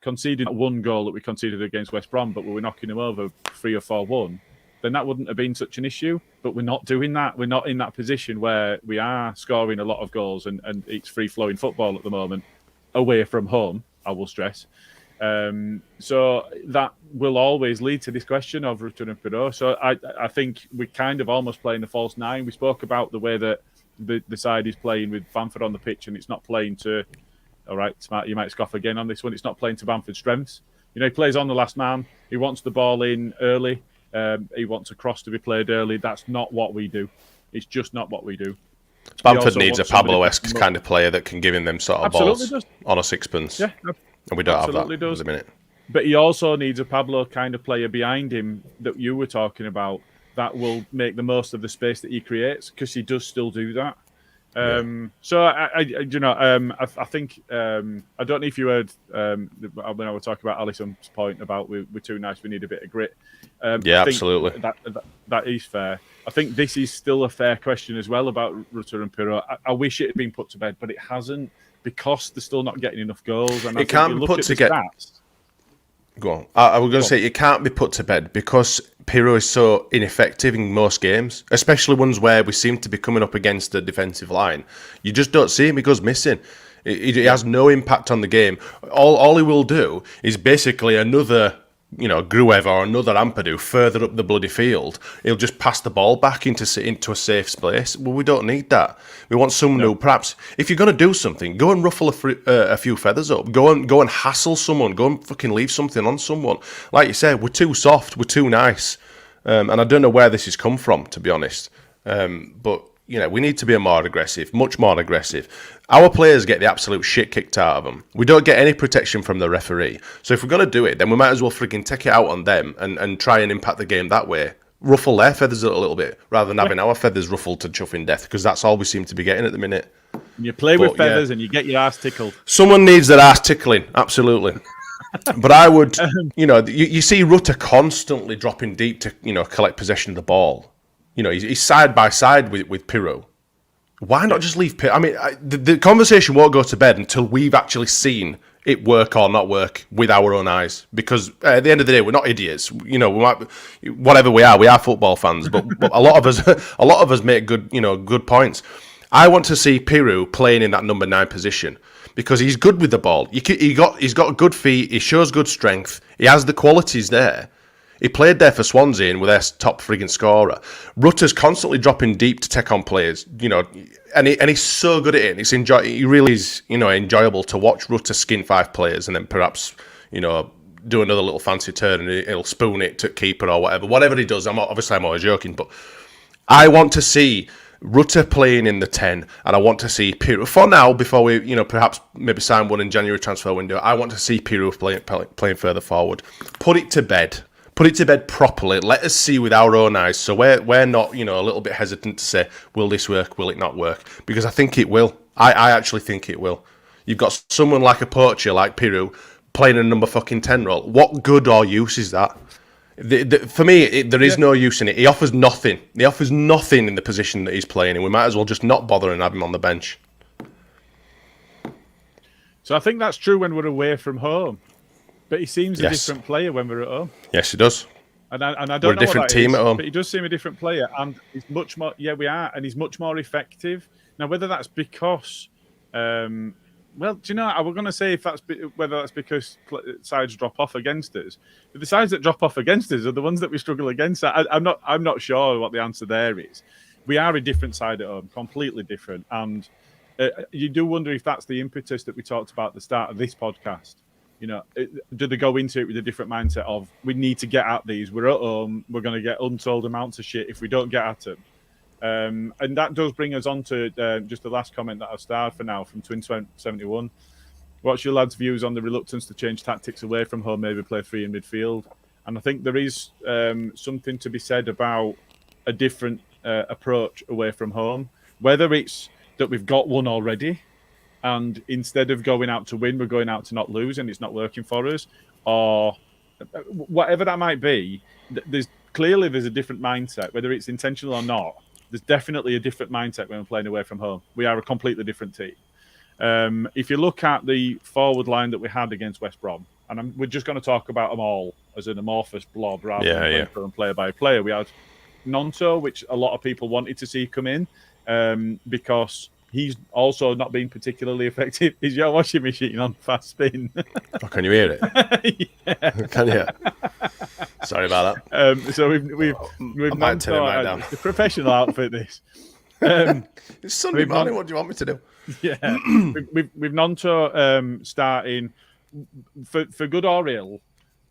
conceding one goal that we conceded against West Brom, but we were knocking them over 3 or 4-1, then that wouldn't have been such an issue. But we're not doing that. We're not in that position where we are scoring a lot of goals, and it's free-flowing football at the moment, away from home, I will stress. So that will always lead to this question of Rutan and Pirot. So I think we're kind of almost playing a false nine. We spoke about the way that the side is playing with Bamford on the pitch, and it's not playing to, all right, Smart, you might scoff again on this one, it's not playing to Bamford's strengths. He plays on the last man. He wants the ball in early. He wants a cross to be played early. That's not what we do. It's just not what we do. Bamford needs a Pablo-esque kind of player that can give him them sort of Absolutely balls does. on a sixpence. Yeah, and we don't have that does. at the minute. But he also needs a Pablo kind of player behind him that you were talking about that will make the most of the space that he creates, because he does still do that. So I think I don't know if you heard when I was talking about Alisson's point about we're too nice, we need a bit of grit. Absolutely. That is fair. I think this is still a fair question as well about Rutter and Pirro. I wish it had been put to bed, but it hasn't, because they're still not getting enough goals. And it can't be put to bed. Go on. I was going to say it can't be put to bed because Pirro is so ineffective in most games, especially ones where we seem to be coming up against a defensive line. You just don't see him. He goes missing. He has no impact on the game. All he will do is basically another, Gruev or another Ampadu further up the bloody field. He'll just pass the ball back into a safe space. Well, we don't need that. We want someone who, perhaps, if you're going to do something, go and ruffle a few feathers up. Go and hassle someone. Go and fucking leave something on someone. Like you said, we're too soft. We're too nice. And I don't know where this has come from, to be honest. But we need to be much more aggressive. Our players get the absolute shit kicked out of them. We don't get any protection from the referee. So if we're going to do it, then we might as well freaking take it out on them and try and impact the game that way. Ruffle their feathers a little bit, rather than having our feathers ruffled to chuffing death, because that's all we seem to be getting at the minute. You play with feathers and you get your ass tickled. Someone needs their ass tickling, absolutely. But I would, you see Rutter constantly dropping deep to, collect possession of the ball. He's side by side with Pirro. Why not just leave Pirro? I mean, the conversation won't go to bed until we've actually seen it work or not work with our own eyes. Because at the end of the day, we're not idiots. We might, whatever we are football fans. But a lot of us make good points. I want to see Pirro playing in that number 9 position because he's good with the ball. He's got good feet. He shows good strength. He has the qualities there. He played there for Swansea and with their top frigging scorer. Rutter's constantly dropping deep to take on players, and he's so good at it. He really is, enjoyable to watch Rutter skin 5 players and then perhaps, do another little fancy turn and he'll spoon it to keeper or whatever. Whatever he does, I'm always joking, but I want to see Rutter playing in the 10, and I want to see Pirro for now before we, perhaps maybe sign one in January transfer window. I want to see Pirro playing further forward. Put it to bed. Put it to bed properly. Let us see with our own eyes. So we're not, a little bit hesitant to say, will this work? Will it not work? Because I think it will. I actually think it will. You've got someone like a poacher, like Pirro, playing a number fucking 10 role. What good or use is that? For me, there is no use in it. He offers nothing. He offers nothing in the position that he's playing in. We might as well just not bother and have him on the bench. So I think that's true when we're away from home. But he seems a different player when we're at home. Yes, he does. And I don't know we're a different team at home. But he does seem a different player, and he's much more. Yeah, we are, and he's much more effective now. Whether that's because, I was going to say whether that's because sides drop off against us. But the sides that drop off against us are the ones that we struggle against. I'm not sure what the answer there is. We are a different side at home, completely different, and you do wonder if that's the impetus that we talked about at the start of this podcast. Do they go into it with a different mindset of we need to get at these? We're at home. We're going to get untold amounts of shit if we don't get at them. And that does bring us on to just the last comment that I've starred for now from Twin71. What's your lads' views on the reluctance to change tactics away from home, maybe play 3 in midfield? And I think there is something to be said about a different approach away from home, whether it's that we've got one already, and instead of going out to win, we're going out to not lose, and it's not working for us, or whatever that might be. There's a different mindset, whether it's intentional or not. There's definitely a different mindset when we're playing away from home. We are a completely different team. If you look at the forward line that we had against West Brom, and we're just going to talk about them all as an amorphous blob rather than playing player by player. We had Nonto, which a lot of people wanted to see come in because he's also not been particularly effective. Is your washing machine on fast spin? Oh, can you hear it? Yeah. Can you? Sorry about that. So we've might turn it right down. The professional outfit. This. It's Sunday morning. What do you want me to do? Yeah, we've Nonto starting for good or ill.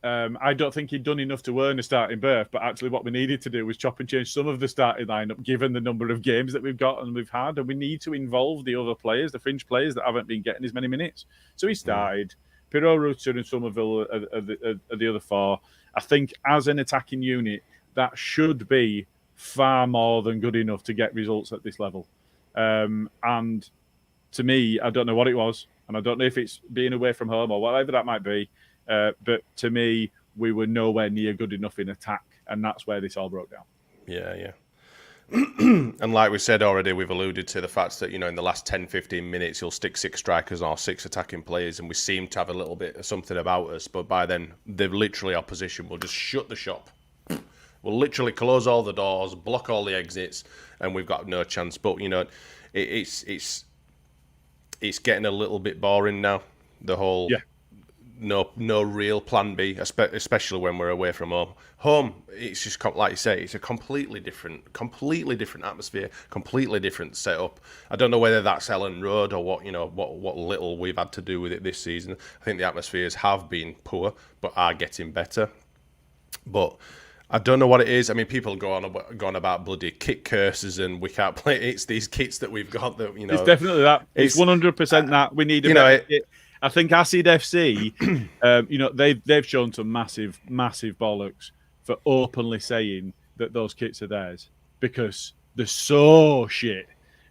I don't think he'd done enough to earn a starting berth, but actually what we needed to do was chop and change some of the starting lineup, given the number of games that we've got and we've had, and we need to involve the other players, the fringe players that haven't been getting as many minutes. So he started. Pirot, Rutter and Somerville are the other four. I think as an attacking unit, that should be far more than good enough to get results at this level. And to me, I don't know what it was, and I don't know if it's being away from home or whatever that might be, but to me, we were nowhere near good enough in attack, and that's where this all broke down. Yeah. And like we said already, we've alluded to the fact that, in the last 10, 15 minutes, you'll stick 6 strikers or 6 attacking players, and we seem to have a little bit of something about us, but by then, they're literally opposition will just shut the shop. We'll literally close all the doors, block all the exits, and we've got no chance. But, it's getting a little bit boring now, the whole... Yeah. No real plan B, especially when we're away from home. Home, it's just like you say, it's a completely different atmosphere, completely different setup. I don't know whether that's Ellen Road or what little we've had to do with it this season. I think the atmospheres have been poor, but are getting better. But I don't know what it is. I mean, people go on about bloody kit curses and we can't play. It's these kits that we've got that It's definitely that. It's 100% that we need a better kit. I think Acid FC, they've shown some massive bollocks for openly saying that those kits are theirs because they're so shit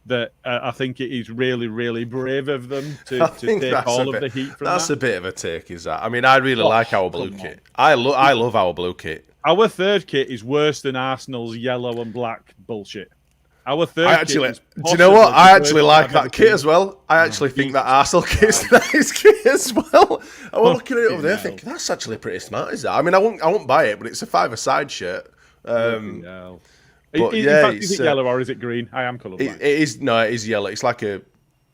that I think it is really, really brave of them to take all of the heat from that. That's a bit of a take, is that? I mean, I really like our blue kit. I love our blue kit. Our third kit is worse than Arsenal's yellow and black bullshit. Our third kit is do you know what? I actually like that kit as well. I actually think that Arsenal kit's a nice kit as well. I was looking at it over there thinking, that's actually pretty smart, is that? I mean, I won't buy it, but it's a 5-a-side shirt. In fact, is it yellow or is it green? I am colourblind. It is yellow.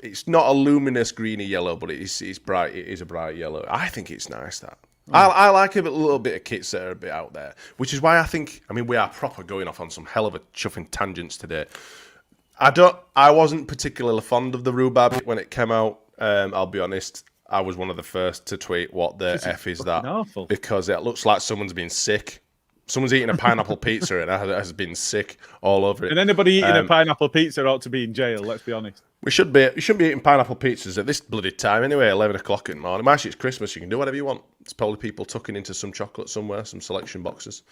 It's not a luminous greeny yellow, but it's bright. It is a bright yellow. I think it's nice, that. I like a little bit of kits that are a bit out there, which is why we are proper going off on some hell of a chuffing tangents today. I wasn't particularly fond of the rhubarb when it came out. I'll be honest. I was one of the first to tweet, what the F is that? Awful. Because it looks like someone's been sick. Someone's eating a pineapple pizza and has been sick all over it. And anybody eating a pineapple pizza ought to be in jail, let's be honest. We shouldn't be eating pineapple pizzas at this bloody time anyway, 11 o'clock in the morning. Actually, it's Christmas, you can do whatever you want. It's probably people tucking into some chocolate somewhere, some selection boxes.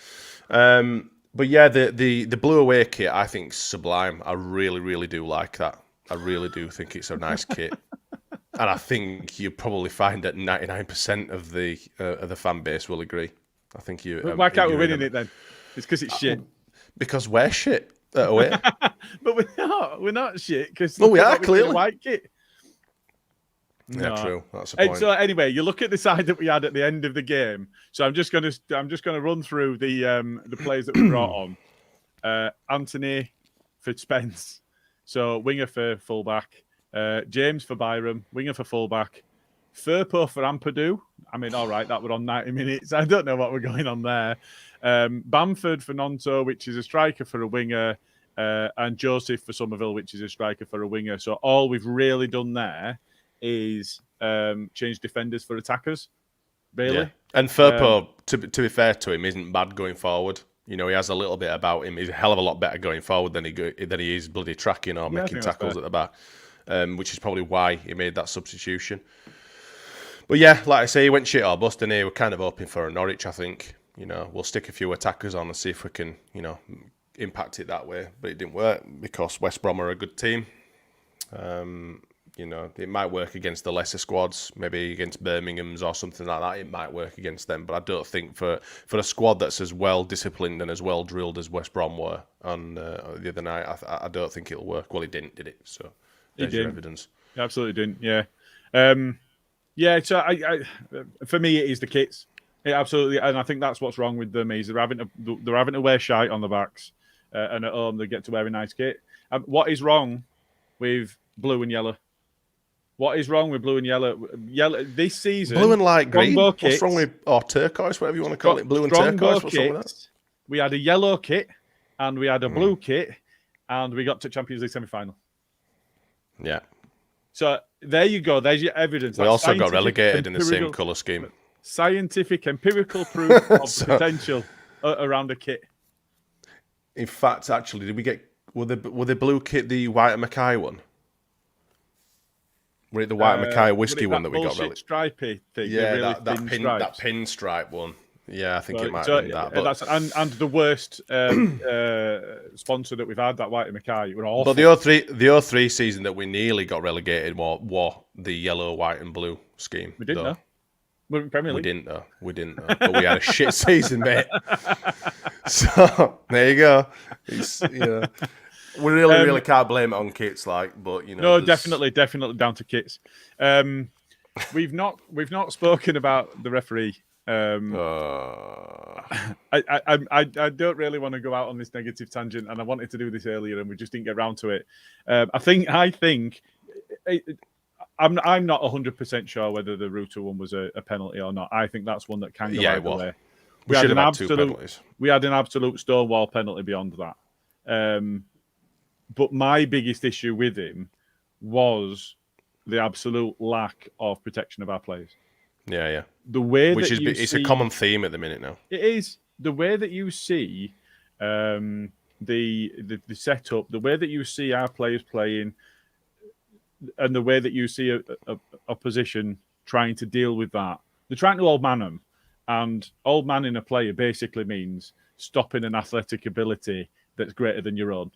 But yeah, the blue away kit, I think, is sublime. I really, really do like that. I really do think it's a nice kit. And I think you probably find that 99% of the fan base will agree. I think you. Why can't we win it then? It's because it's shit. Because we're shit away. But we're not. We're not shit because we are clearly white kit. Yeah, no. True. That's the point. So anyway, you look at the side that we had at the end of the game. So I'm just gonna run through the players that we brought on. Anthony for Spence, so winger for fullback. James for Byram, winger for fullback. Firpo for Ampadu. I mean, all right, that were on 90 minutes. I don't know what we're going on there. Bamford for Nonto, which is a striker for a winger, and Joseph for Somerville, which is a striker for a winger. So all we've really done there is change defenders for attackers, really. Yeah. And Firpo, to be fair to him, isn't bad going forward. He has a little bit about him. He's a hell of a lot better going forward than he is bloody tracking or making tackles at the back, which is probably why he made that substitution. But yeah, like I say, he went shit or bust, and we're kind of hoping for a Norwich, I think. We'll stick a few attackers on and see if we can, impact it that way. But it didn't work because West Brom are a good team. It might work against the lesser squads, maybe against Birmingham's or something like that. It might work against them, but I don't think for a squad that's as well disciplined and as well drilled as West Brom were on the other night, I don't think it'll work. Well, it didn't, did it? So there's your evidence. It absolutely didn't. Yeah. Yeah, so I for me it is the kits. It absolutely, and I think that's what's wrong with them is they're having to wear shite on the backs, and at home they get to wear a nice kit. What is wrong with blue and yellow? What is wrong with blue and yellow? Yellow this season. Blue and light green. What's wrong with turquoise, whatever you want to call it? Blue and turquoise. What's wrong with that? We had a yellow kit and we had a blue kit, and we got to Champions League semi-final. Yeah. So there you go. There's your evidence. We also got relegated in the same colour scheme. scientific, empirical proof of the potential around a kit. In fact, actually, did we get were the blue kit the White and Mackay one? Were it the White and Mackay whiskey one that we got? Really stripy thing. Yeah, really that pinstripe one. Yeah, I think it might have been that. But that's and the worst sponsor that we've had, that White and Mackay, were awful. But the 03 season that we nearly got relegated was the yellow, white, and blue scheme. We didn't know. We were in Premier League. We didn't know. But we had a shit season, mate. So there you go. We really can't blame it on kits, but No, definitely down to kits. We've not spoken about the referee. I don't really want to go out on this negative tangent, and I wanted to do this earlier, and we just didn't get around to it. I think I'm not 100% sure whether the Ruta one was a penalty or not. I think that's one that can go either way. We should have had two penalties. We had an absolute stonewall penalty beyond that. But my biggest issue with him was the absolute lack of protection of our players. Yeah. The way it's a common theme at the minute now. It is the way that you see the setup, the way that you see our players playing, and the way that you see a opposition trying to deal with that. They're trying to old man them, and old man in a player basically means stopping an athletic ability that's greater than your own.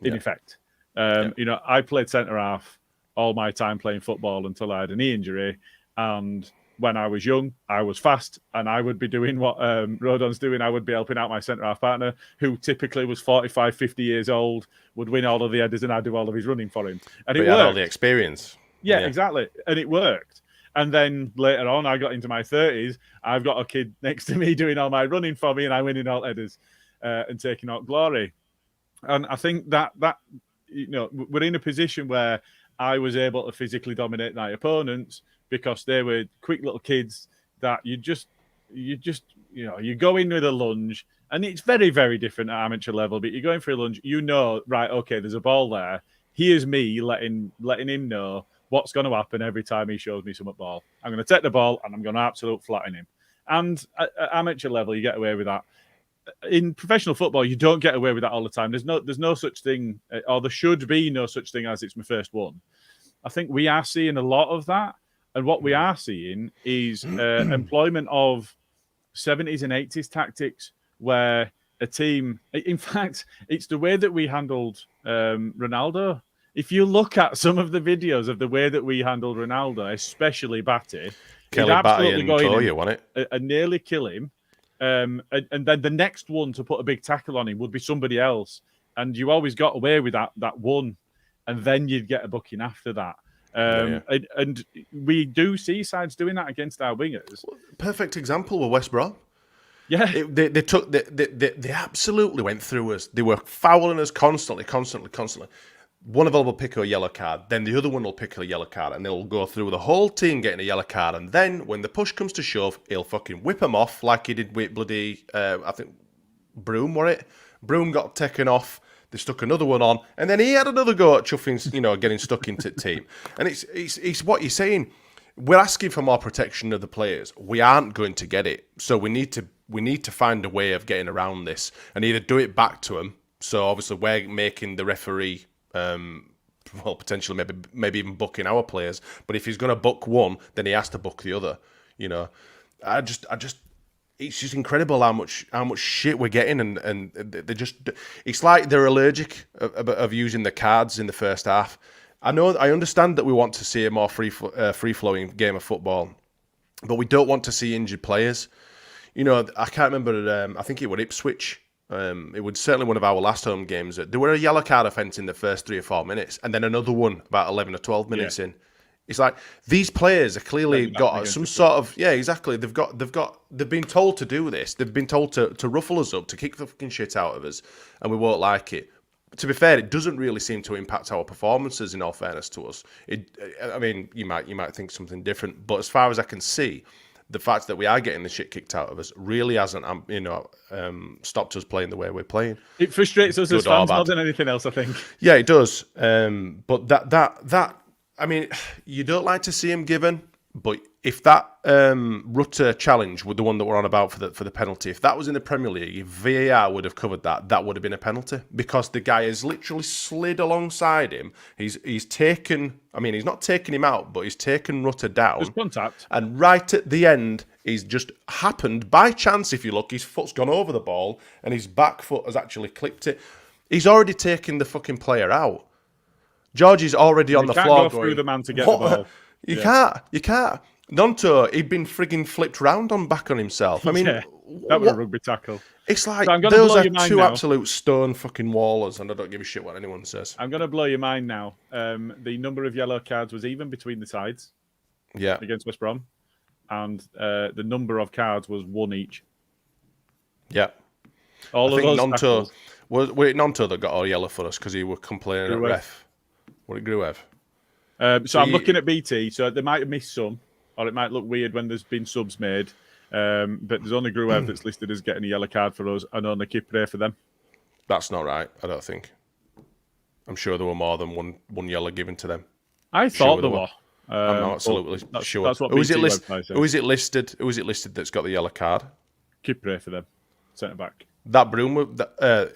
In effect, I played centre half all my time playing football until I had a knee injury, and when I was young, I was fast, and I would be doing what Rodon's doing. I would be helping out my centre-half partner, who typically was 45, 50 years old, would win all of the headers, and I'd do all of his running for him. And it worked. Had all the experience. Yeah, exactly. And it worked. And then later on, I got into my 30s. I've got a kid next to me doing all my running for me, and I'm winning all headers and taking out glory. And I think that we're in a position where I was able to physically dominate my opponents, because they were quick little kids that you go in with a lunge, and it's very, very different at amateur level, but you're going for a lunge, right, okay, there's a ball there. Here's me letting him know what's going to happen every time he shows me some ball. I'm going to take the ball and I'm going to absolute flatten him. And at amateur level, you get away with that. In professional football, you don't get away with that all the time. There's no such thing, or there should be no such thing as it's my first one. I think we are seeing a lot of that. And what we are seeing is employment of 70s and 80s tactics, where a team, in fact, it's the way that we handled Ronaldo. If you look at some of the videos of the way that we handled Ronaldo, especially Batty, Kelly Batty and Toya, wasn't it? And nearly kill him. And then the next one to put a big tackle on him would be somebody else. And you always got away with that one. And then you'd get a booking after that. And we do see sides doing that against our wingers. Perfect example with West Brom. Yeah, they absolutely went through us. They were fouling us constantly. One of them will pick a yellow card, then the other one will pick a yellow card, and they'll go through the whole team getting a yellow card. And then when the push comes to shove, he'll fucking whip them off like he did with bloody I think Broom, were it? Broom got taken off. They stuck another one on, and then he had another go at chuffing, getting stuck into the team. And it's what you're saying. We're asking for more protection of the players. We aren't going to get it, so we need to find a way of getting around this and either do it back to them. So obviously we're making the referee, potentially maybe even booking our players. But if he's going to book one, then he has to book the other. I just. It's just incredible how much shit we're getting, and it's like they're allergic of using the cards in the first half. I understand that we want to see a more free flowing game of football, but we don't want to see injured players. I can't remember. I think it was Ipswich. It was certainly one of our last home games. There were a yellow card offence in the first 3 or 4 minutes, and then another one about 11 or 12 minutes in. It's like these players are clearly got some sort of exactly. They've been told to do this. They've been told to ruffle us up, to kick the fucking shit out of us, and we won't like it. To be fair, it doesn't really seem to impact our performances. In all fairness to us, you might think something different, but as far as I can see, the fact that we are getting the shit kicked out of us really hasn't, stopped us playing the way we're playing. It frustrates us as fans more than anything else, I think. Yeah, it does. But that. I mean, you don't like to see him given, But if that Rutter challenge with the one that we're on about for the penalty, if that was in the Premier League, if VAR would have covered that would have been a penalty, because the guy has literally slid alongside him. He's taken. I mean, he's not taken him out, but he's taken Rutter down. There's contact. And right at the end, he's just happened by chance. If you look, his foot's gone over the ball, and his back foot has actually clipped it. He's already taken the fucking player out. Georgie's already on the floor. You can't go going, through the man to get the ball. You can't. Nonto, he'd been frigging flipped round back on himself. I mean, that was a rugby tackle. It's like so those are two absolute stone fucking wallers, and I don't give a shit what anyone says. I'm going to blow your mind now. The number of yellow cards was even between the sides. Yeah. Against West Brom, and the number of cards was 1 each. Yeah. I think Nonto was it Nonto that got all yellow for us because he was complaining at ref. Was it Gruev? I'm looking at BT, so they might have missed some, or it might look weird when there's been subs made. But there's only Gruev that's listed as getting a yellow card for us, and only Kipre for them. That's not right, I don't think. I'm sure there were more than one yellow given to them. I thought there were. I'm not absolutely sure. That's what Who is it listed? Who is it listed that's got the yellow card? Kipre for them, centre back. That Broom,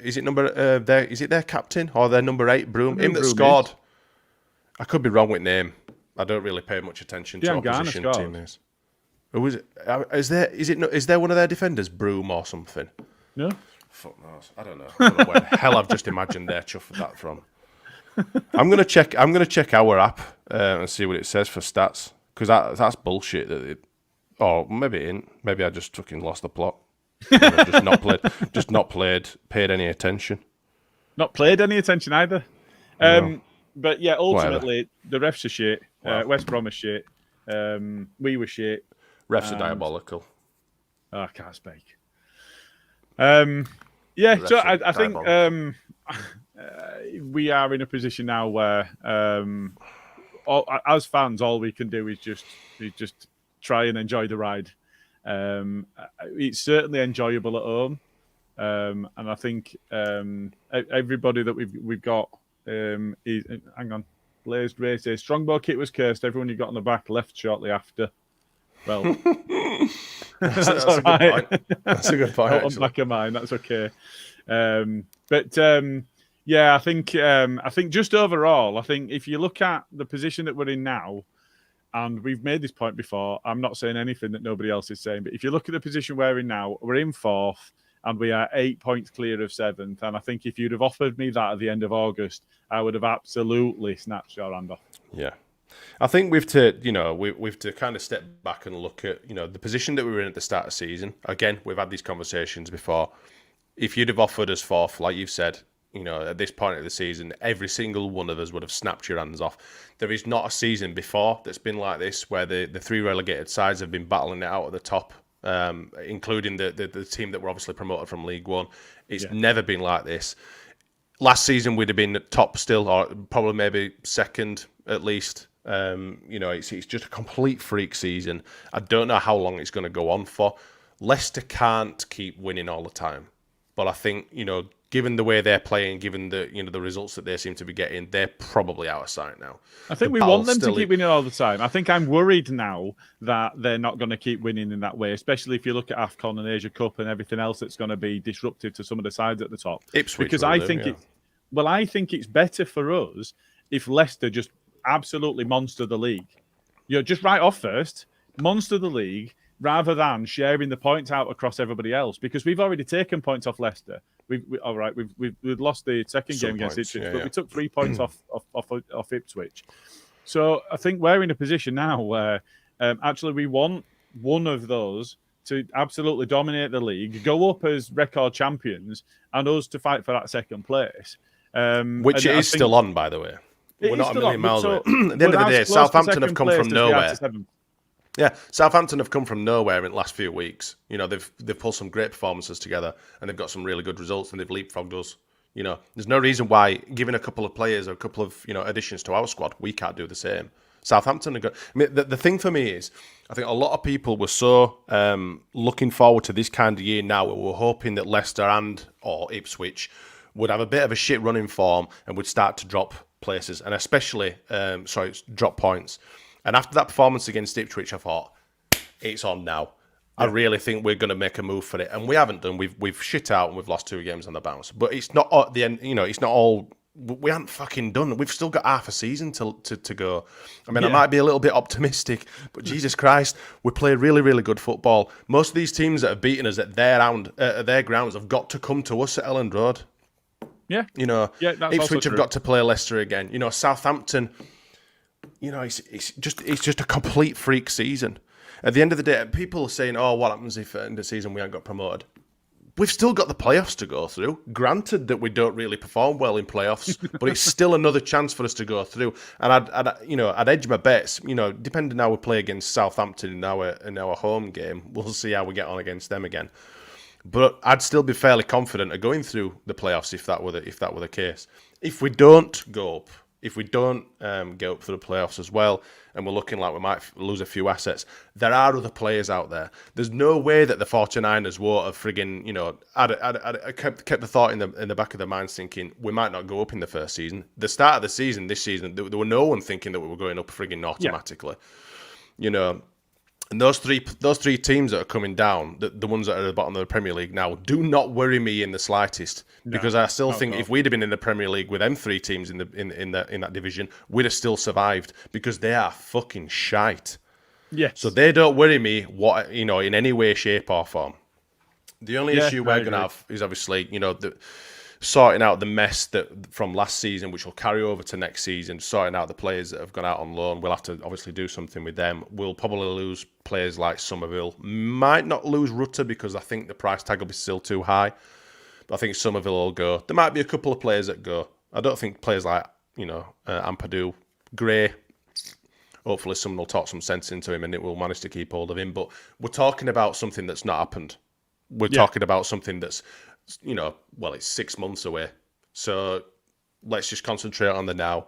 is it number there? Is it their captain or their number 8 Broom? Him that scored. I could be wrong with name. I don't really pay much attention to opposition teams. Who is it? Is there one of their defenders, Broom or something? No. Fuck knows. I don't know where the hell I've just imagined their chuff that from. I'm gonna check our app and see what it says for stats, because that's bullshit. Or maybe it ain't. Maybe I just fucking lost the plot. Just not paid any attention. Not played any attention either. No. But yeah, ultimately the refs are shit. Wow. West Brom are shit. We were shit. Refs are diabolical. Oh, I can't speak. Yeah, so I think we are in a position now where, as fans, all we can do is just try and enjoy the ride. It's certainly enjoyable at home, and I think everybody that we've got is, hang on, Blazed Ray says Strongbow kit was cursed. Everyone you got on the back left shortly after. Well, that's all right. That's a good point. On back of mine, that's okay. Yeah, I think just overall, I think if you look at the position that we're in now, and we've made this point before, I'm not saying anything that nobody else is saying, but if you look at the position we're in now, we're in 4th, and we are 8 points clear of 7th. And I think if you'd have offered me that at the end of August, I would have absolutely snatched your hand off. Yeah. I think we've to kind of step back and look at, the position that we were in at the start of the season. Again, we've had these conversations before. If you'd have offered us 4th, like you've said, at this point of the season, every single one of us would have snapped your hands off. There is not a season before that's been like this, where the 3 relegated sides have been battling it out at the top, including the team that were obviously promoted from League One. It's never been like this. Last season, we'd have been at top still, or probably maybe second at least. It's just a complete freak season. I don't know how long it's going to go on for. Leicester can't keep winning all the time, but I think given the way they're playing, given the the results that they seem to be getting, they're probably out of sight now. I think we want them to keep winning all the time. I think I'm worried now that they're not going to keep winning in that way, especially if you look at AFCON and Asia Cup and everything else that's going to be disruptive to some of the sides at the top. Ipswich, because I think it's better for us if Leicester just absolutely monster the league. Just right off first, monster the league, rather than sharing the points out across everybody else, because we've already taken points off Leicester. We've lost the second game against Ipswich, but we took 3 points off Ipswich. So I think we're in a position now where actually we want one of those to absolutely dominate the league, go up as record champions, and us to fight for that second place. Which it is still on, by the way. We're not a million miles away. At the end of the day, Southampton have come from nowhere. Yeah, Southampton have come from nowhere in the last few weeks. They've pulled some great performances together, and they've got some really good results, and they've leapfrogged us. There's no reason why, given a couple of players or a couple of additions to our squad, we can't do the same. Southampton are good. I mean, the thing for me is, I think a lot of people were so looking forward to this kind of year now. We were hoping that Leicester or Ipswich would have a bit of a shit running form and would start to drop places, and especially drop points. And after that performance against Ipswich, I thought, it's on now. I really think we're going to make a move for it, and we haven't done. We've shit out and we've lost 2 games on the bounce. But it's not at the end. It's not all. We haven't fucking done. We've still got half a season to go. I mean, I might be a little bit optimistic, but Jesus Christ, we play really, really good football. Most of these teams that have beaten us at their grounds have got to come to us at Elland Road. Yeah, that's Ipswich have got to play Leicester again. Southampton. It's just a complete freak season. At the end of the day, people are saying, "Oh, what happens if at the end of the season we ain't got promoted?" We've still got the playoffs to go through. Granted that we don't really perform well in playoffs, but it's still another chance for us to go through. And I'd edge my bets. Depending on how we play against Southampton in our home game, we'll see how we get on against them again. But I'd still be fairly confident of going through the playoffs if that were the case. If we don't go up. If we don't get up for the playoffs as well, and we're looking like we might lose a few assets, there are other players out there. There's no way that the 49ers won't have friggin', I kept the thought in the back of their minds thinking we might not go up in the first season. The start of the season, this season, there were no one thinking that we were going up friggin' automatically. And those three teams that are coming down, the ones that are at the bottom of the Premier League now, do not worry me in the slightest. Because I still think if we'd have been in the Premier League with them 3 teams in that division, we'd have still survived because they are fucking shite. Yes. So they don't worry me in any way, shape or form. The only issue we're going to have is obviously sorting out the mess that from last season, which will carry over to next season, sorting out the players that have gone out on loan. We'll have to obviously do something with them. We'll probably lose players like Somerville. Might not lose Rutter because I think the price tag will be still too high. But I think Somerville will go. There might be a couple of players that go. I don't think players like, Ampadu, Gray, hopefully someone will talk some sense into him and it will manage to keep hold of him. But we're talking about something that's not happened. We're talking about something that's, it's 6 months away. So let's just concentrate on the now,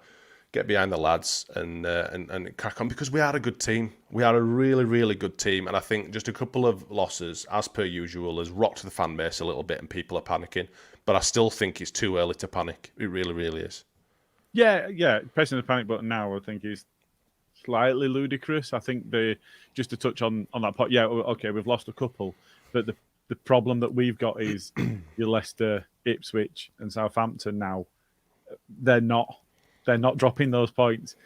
get behind the lads and crack on because we are a good team. We are a really, really good team. And I think just a couple of losses, as per usual, has rocked the fan base a little bit and people are panicking. But I still think it's too early to panic. It really, really is. Yeah. Pressing the panic button now, I think, is slightly ludicrous. I think just to touch on that point, we've lost a couple. But the problem that we've got is your Leicester, Ipswich and Southampton now, they're not dropping those points.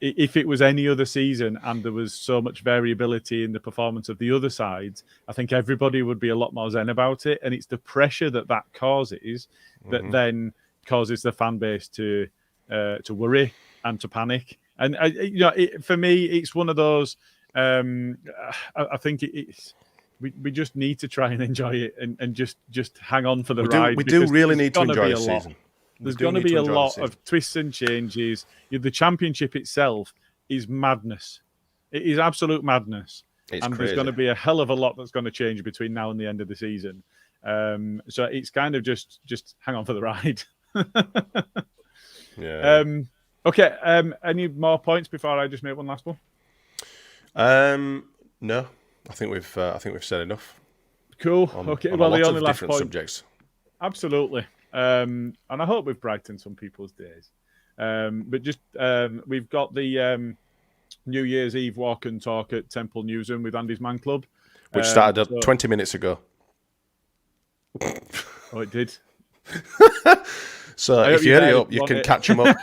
If it was any other season and there was so much variability in the performance of the other sides, I think everybody would be a lot more zen about it. And it's the pressure that causes that then causes the fan base to worry and to panic. And for me, it's one of those. I think it's. We just need to try and enjoy it and just hang on for the ride. We do really need to enjoy the season. There's going to be a lot of twists and changes. The championship itself is madness. It is absolute madness. It's and crazy. There's going to be a hell of a lot that's going to change between now and the end of the season. So it's kind of just hang on for the ride. Yeah. Okay. Any more points before I just make one last one? No. I think we've said enough. Cool. Okay. Well, the only last different point. Subjects. Absolutely. And I hope we've brightened some people's days. But just we've got the New Year's Eve walk and talk at Temple Newsroom with Andy's Man Club, which started 20 minutes ago. Oh, it did. So if you hurry up, you can catch them up.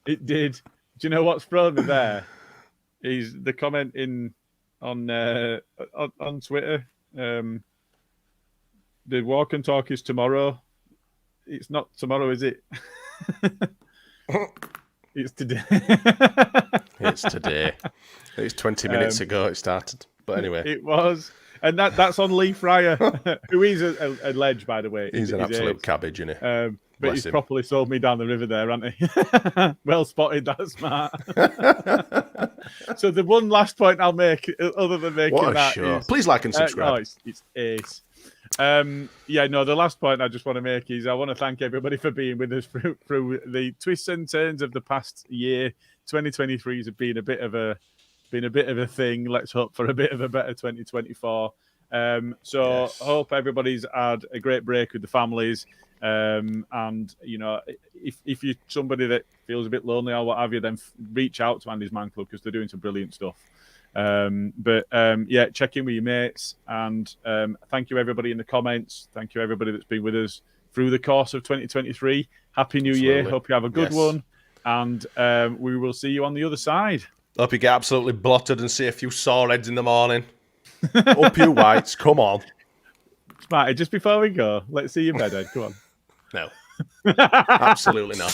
It did. Do you know what's thrown me there? Is the comment on Twitter. The walk and talk is tomorrow. It's not tomorrow, is it? It's today. It's today. It's 20 minutes ago it started. But anyway. It was. And that's on Lee Fryer, who is a ledge, by the way. He's an absolute cabbage, isn't he? But he's properly sold me down the river there, hasn't he? Well spotted, that's smart. So the one last point I'll make, other than making that, is, please like and subscribe. It's ace. The last point I just want to make is I want to thank everybody for being with us through the twists and turns of the past year. 2023 has been a bit of a thing. Let's hope for a bit of a better 2024. Hope everybody's had a great break with the families. And if you're somebody that feels a bit lonely or what have you, then reach out to Andy's Man Club, because they're doing some brilliant stuff. Check in with your mates, and thank you everybody in the comments. Thank you everybody that's been with us through the course of 2023. Happy New Year. Hope you have a good one, and we will see you on the other side. Hope you get absolutely blotted and see a few sore heads in the morning. Up you whites, come on. Smarty, just before we go, let's see your bedhead. Come on. No. Absolutely not.